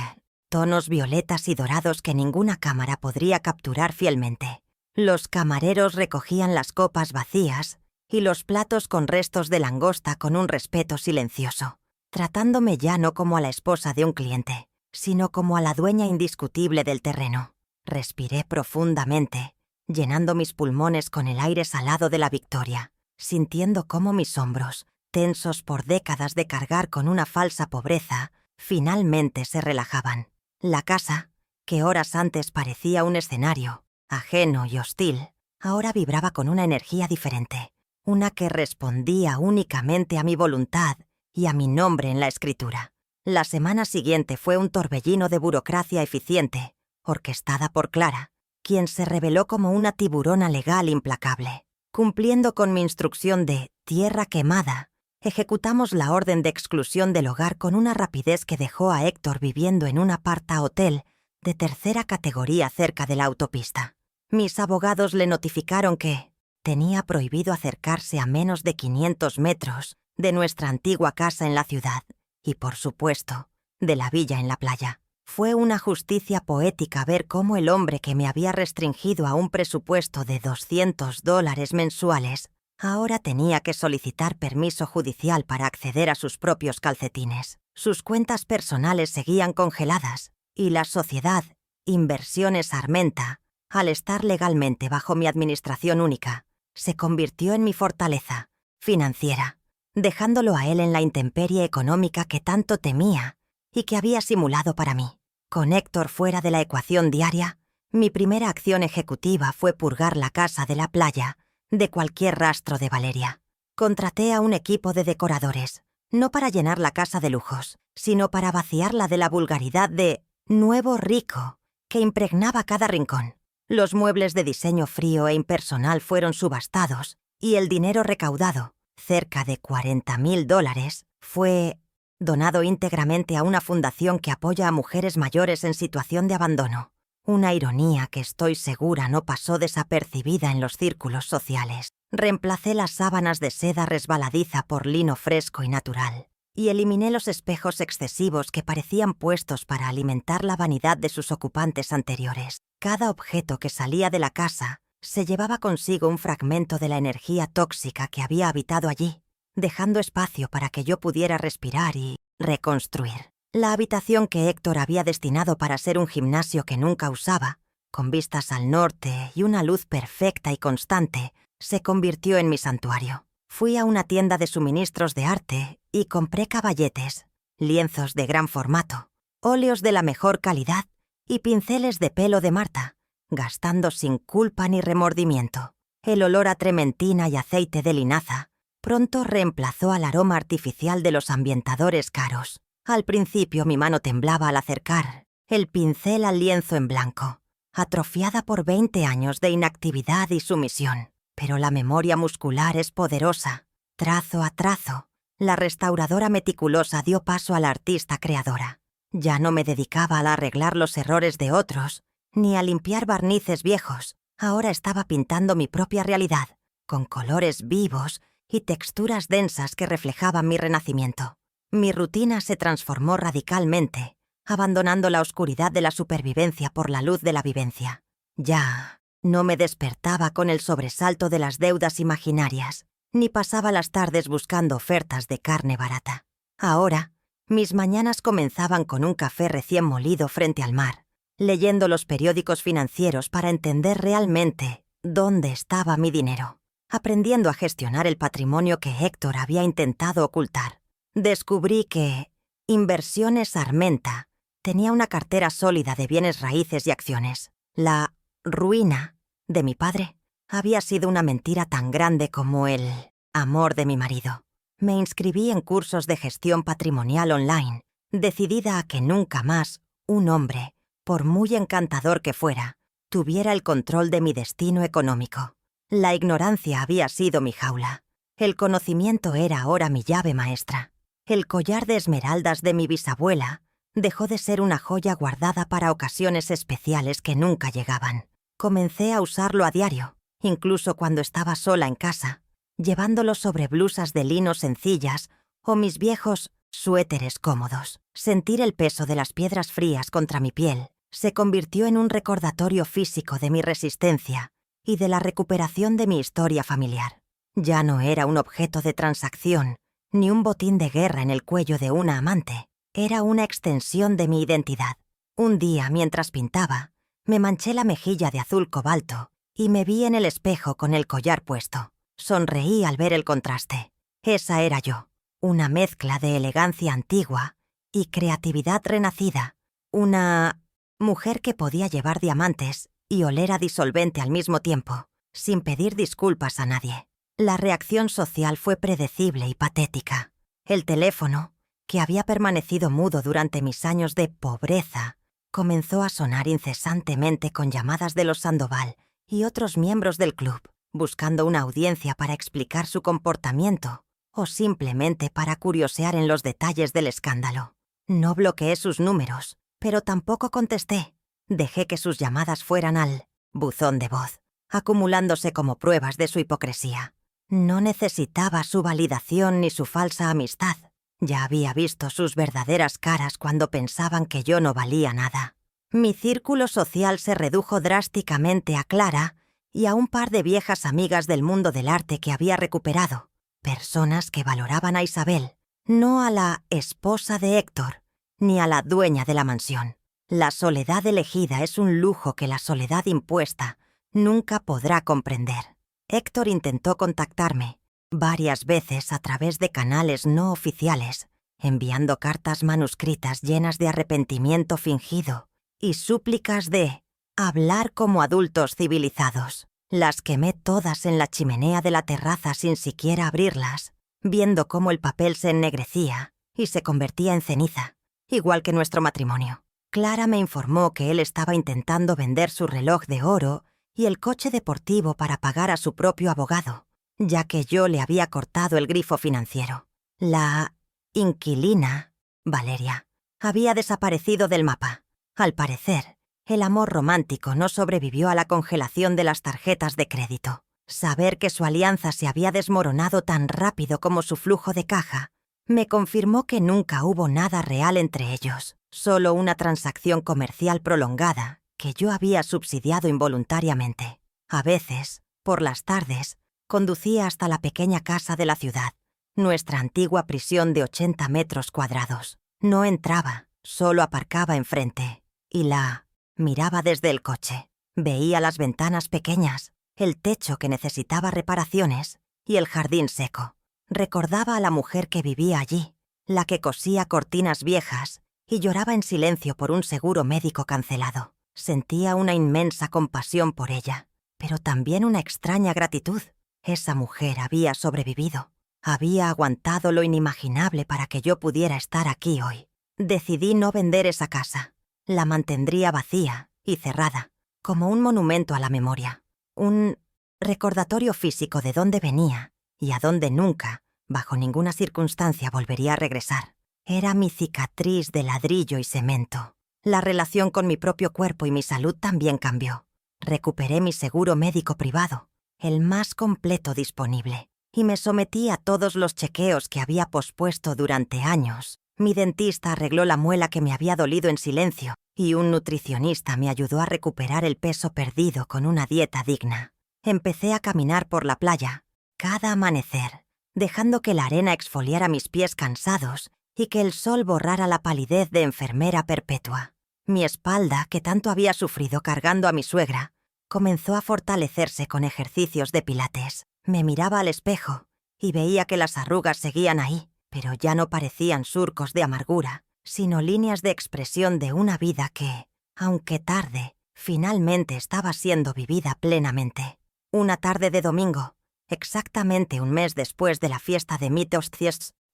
tonos violetas y dorados que ninguna cámara podría capturar fielmente. Los camareros recogían las copas vacías y los platos con restos de langosta con un respeto silencioso, tratándome ya no como a la esposa de un cliente, sino como a la dueña indiscutible del terreno. Respiré profundamente, llenando mis pulmones con el aire salado de la victoria, sintiendo cómo mis hombros, tensos por décadas de cargar con una falsa pobreza, finalmente se relajaban. La casa, que horas antes parecía un escenario, ajeno y hostil, ahora vibraba con una energía diferente, una que respondía únicamente a mi voluntad y a mi nombre en la escritura. La semana siguiente fue un torbellino de burocracia eficiente, orquestada por Clara, quien se reveló como una tiburona legal implacable. Cumpliendo con mi instrucción de tierra quemada, ejecutamos la orden de exclusión del hogar con una rapidez que dejó a Héctor viviendo en un aparta-hotel de tercera categoría cerca de la autopista. Mis abogados le notificaron que tenía prohibido acercarse a menos de 500 metros de nuestra antigua casa en la ciudad y, por supuesto, de la villa en la playa. Fue una justicia poética ver cómo el hombre que me había restringido a un presupuesto de $200 mensuales ahora tenía que solicitar permiso judicial para acceder a sus propios calcetines. Sus cuentas personales seguían congeladas y la sociedad Inversiones Armenta, al estar legalmente bajo mi administración única, se convirtió en mi fortaleza financiera, dejándolo a él en la intemperie económica que tanto temía y que había simulado para mí. Con Héctor fuera de la ecuación diaria, Mi primera acción ejecutiva fue purgar la casa de la playa de cualquier rastro de Valeria. Contraté a un equipo de decoradores, no para llenar la casa de lujos, sino para vaciarla de la vulgaridad de nuevo rico que impregnaba cada rincón. Los muebles de diseño frío e impersonal fueron subastados y el dinero recaudado, cerca de $40,000, fue donado íntegramente a una fundación que apoya a mujeres mayores en situación de abandono. Una ironía que estoy segura no pasó desapercibida en los círculos sociales. Reemplacé las sábanas de seda resbaladiza por lino fresco y natural, y eliminé los espejos excesivos que parecían puestos para alimentar la vanidad de sus ocupantes anteriores. Cada objeto que salía de la casa se llevaba consigo un fragmento de la energía tóxica que había habitado allí, dejando espacio para que yo pudiera respirar y reconstruir. La habitación que Héctor había destinado para ser un gimnasio que nunca usaba, con vistas al norte y una luz perfecta y constante, se convirtió en mi santuario. Fui a una tienda de suministros de arte y compré caballetes, lienzos de gran formato, óleos de la mejor calidad y pinceles de pelo de Marta, gastando sin culpa ni remordimiento. El olor a trementina y aceite de linaza pronto reemplazó al aroma artificial de los ambientadores caros. Al principio mi mano temblaba al acercar el pincel al lienzo en blanco, atrofiada por 20 años de inactividad y sumisión. Pero la memoria muscular es poderosa. Trazo a trazo, la restauradora meticulosa dio paso a la artista creadora. Ya no me dedicaba a arreglar los errores de otros, ni a limpiar barnices viejos. Ahora estaba pintando mi propia realidad, con colores vivos y texturas densas que reflejaban mi renacimiento. Mi rutina se transformó radicalmente, abandonando la oscuridad de la supervivencia por la luz de la vivencia. Ya no me despertaba con el sobresalto de las deudas imaginarias, ni pasaba las tardes buscando ofertas de carne barata. Ahora, mis mañanas comenzaban con un café recién molido frente al mar, leyendo los periódicos financieros para entender realmente dónde estaba mi dinero, aprendiendo a gestionar el patrimonio que Héctor había intentado ocultar. Descubrí que Inversiones Armenta tenía una cartera sólida de bienes raíces y acciones. La ruina de mi padre había sido una mentira tan grande como el amor de mi marido. Me inscribí en cursos de gestión patrimonial online, decidida a que nunca más un hombre, por muy encantador que fuera, tuviera el control de mi destino económico. La ignorancia había sido mi jaula. El conocimiento era ahora mi llave maestra. El collar de esmeraldas de mi bisabuela dejó de ser una joya guardada para ocasiones especiales que nunca llegaban. Comencé a usarlo a diario, incluso cuando estaba sola en casa, llevándolo sobre blusas de lino sencillas o mis viejos suéteres cómodos. Sentir el peso de las piedras frías contra mi piel se convirtió en un recordatorio físico de mi resistencia y de la recuperación de mi historia familiar. Ya no era un objeto de transacción, ni un botín de guerra en el cuello de una amante. Era una extensión de mi identidad. Un día, mientras pintaba, me manché la mejilla de azul cobalto y me vi en el espejo con el collar puesto. Sonreí al ver el contraste. Esa era yo, una mezcla de elegancia antigua y creatividad renacida. Una mujer que podía llevar diamantes y oler a disolvente al mismo tiempo, sin pedir disculpas a nadie. La reacción social fue predecible y patética. El teléfono, que había permanecido mudo durante mis años de pobreza, comenzó a sonar incesantemente con llamadas de los Sandoval y otros miembros del club, buscando una audiencia para explicar su comportamiento o simplemente para curiosear en los detalles del escándalo. No bloqueé sus números, pero tampoco contesté. Dejé que sus llamadas fueran al buzón de voz, acumulándose como pruebas de su hipocresía. No necesitaba su validación ni su falsa amistad. Ya había visto sus verdaderas caras cuando pensaban que yo no valía nada. Mi círculo social se redujo drásticamente a Clara y a un par de viejas amigas del mundo del arte que había recuperado, personas que valoraban a Isabel, no a la esposa de Héctor, ni a la dueña de la mansión. La soledad elegida es un lujo que la soledad impuesta nunca podrá comprender. Héctor intentó contactarme varias veces a través de canales no oficiales, enviando cartas manuscritas llenas de arrepentimiento fingido y súplicas de Hablar como adultos civilizados. Las quemé todas en la chimenea de la terraza sin siquiera abrirlas, viendo cómo el papel se ennegrecía y se convertía en ceniza, igual que nuestro matrimonio. Clara me informó que él estaba intentando vender su reloj de oro y el coche deportivo para pagar a su propio abogado, ya que yo le había cortado el grifo financiero. La inquilina, Valeria, había desaparecido del mapa. Al parecer, el amor romántico no sobrevivió a la congelación de las tarjetas de crédito. Saber que su alianza se había desmoronado tan rápido como su flujo de caja me confirmó que nunca hubo nada real entre ellos, solo una transacción comercial prolongada que yo había subsidiado involuntariamente. A veces, por las tardes, conducía hasta la pequeña casa de la ciudad, nuestra antigua prisión de 80 metros cuadrados. No entraba, solo aparcaba enfrente, y la miraba desde el coche. Veía las ventanas pequeñas, el techo que necesitaba reparaciones y el jardín seco. Recordaba a la mujer que vivía allí, la que cosía cortinas viejas y lloraba en silencio por un seguro médico cancelado. Sentía una inmensa compasión por ella, pero también una extraña gratitud. Esa mujer había sobrevivido. Había aguantado lo inimaginable para que yo pudiera estar aquí hoy. Decidí no vender esa casa. La mantendría vacía y cerrada, como un monumento a la memoria. Un recordatorio físico de dónde venía y a dónde nunca, bajo ninguna circunstancia, volvería a regresar. Era mi cicatriz de ladrillo y cemento. La relación con mi propio cuerpo y mi salud también cambió. Recuperé mi seguro médico privado, el más completo disponible, y me sometí a todos los chequeos que había pospuesto durante años. Mi dentista arregló la muela que me había dolido en silencio, y un nutricionista me ayudó a recuperar el peso perdido con una dieta digna. Empecé a caminar por la playa, cada amanecer, dejando que la arena exfoliara mis pies cansados y que el sol borrara la palidez de enfermera perpetua. Mi espalda, que tanto había sufrido cargando a mi suegra, comenzó a fortalecerse con ejercicios de pilates. Me miraba al espejo y veía que las arrugas seguían ahí, pero ya no parecían surcos de amargura, sino líneas de expresión de una vida que, aunque tarde, finalmente estaba siendo vivida plenamente. Una tarde de domingo, exactamente un mes después de la fiesta de mi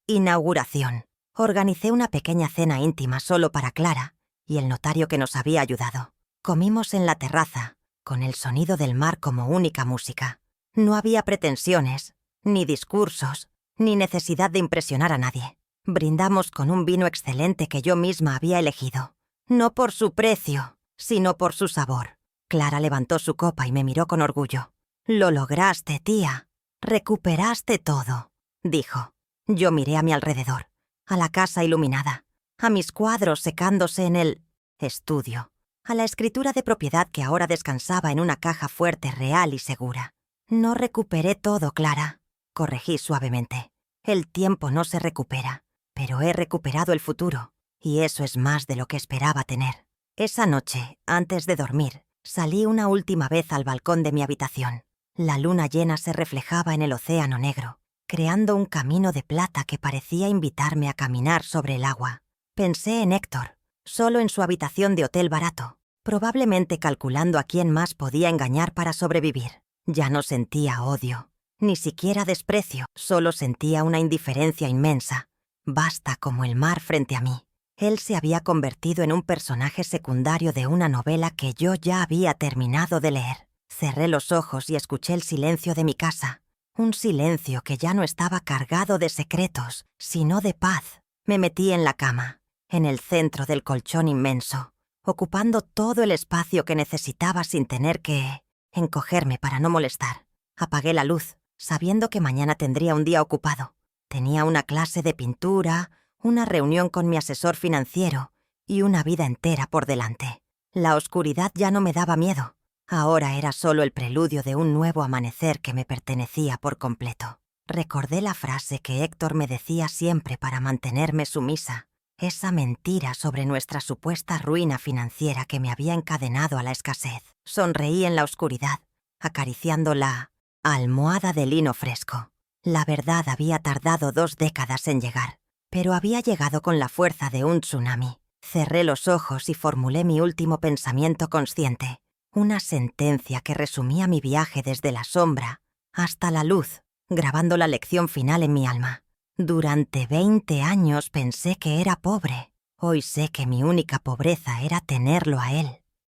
inauguración, organicé una pequeña cena íntima solo para Clara y el notario que nos había ayudado. Comimos en la terraza, con el sonido del mar como única música. No había pretensiones, ni discursos, ni necesidad de impresionar a nadie. Brindamos con un vino excelente que yo misma había elegido. No por su precio, sino por su sabor. Clara levantó su copa y me miró con orgullo. «Lo lograste, tía. Recuperaste todo», dijo. Yo miré a mi alrededor, a la casa iluminada, a mis cuadros secándose en el estudio, a la escritura de propiedad que ahora descansaba en una caja fuerte, real y segura. «No recuperé todo, Clara», corregí suavemente. «El tiempo no se recupera, pero he recuperado el futuro, y eso es más de lo que esperaba tener». Esa noche, antes de dormir, salí una última vez al balcón de mi habitación. La luna llena se reflejaba en el océano negro, creando un camino de plata que parecía invitarme a caminar sobre el agua. Pensé en Héctor, solo en su habitación de hotel barato, probablemente calculando a quién más podía engañar para sobrevivir. Ya no sentía odio, ni siquiera desprecio, solo sentía una indiferencia inmensa, vasta como el mar frente a mí. Él se había convertido en un personaje secundario de una novela que yo ya había terminado de leer. Cerré los ojos y escuché el silencio de mi casa, un silencio que ya no estaba cargado de secretos, sino de paz. Me metí en la cama, en el centro del colchón inmenso, ocupando todo el espacio que necesitaba sin tener que encogerme para no molestar. Apagué la luz, sabiendo que mañana tendría un día ocupado. Tenía una clase de pintura, una reunión con mi asesor financiero y una vida entera por delante. La oscuridad ya no me daba miedo. Ahora era solo el preludio de un nuevo amanecer que me pertenecía por completo. Recordé la frase que Héctor me decía siempre para mantenerme sumisa, esa mentira sobre nuestra supuesta ruina financiera que me había encadenado a la escasez. Sonreí en la oscuridad, acariciando la almohada de lino fresco. La verdad había tardado 2 décadas en llegar, pero había llegado con la fuerza de un tsunami. Cerré los ojos y formulé mi último pensamiento consciente. Una sentencia que resumía mi viaje desde la sombra hasta la luz, grabando la lección final en mi alma. Durante 20 años pensé que era pobre. Hoy sé que mi única pobreza era tenerlo a él.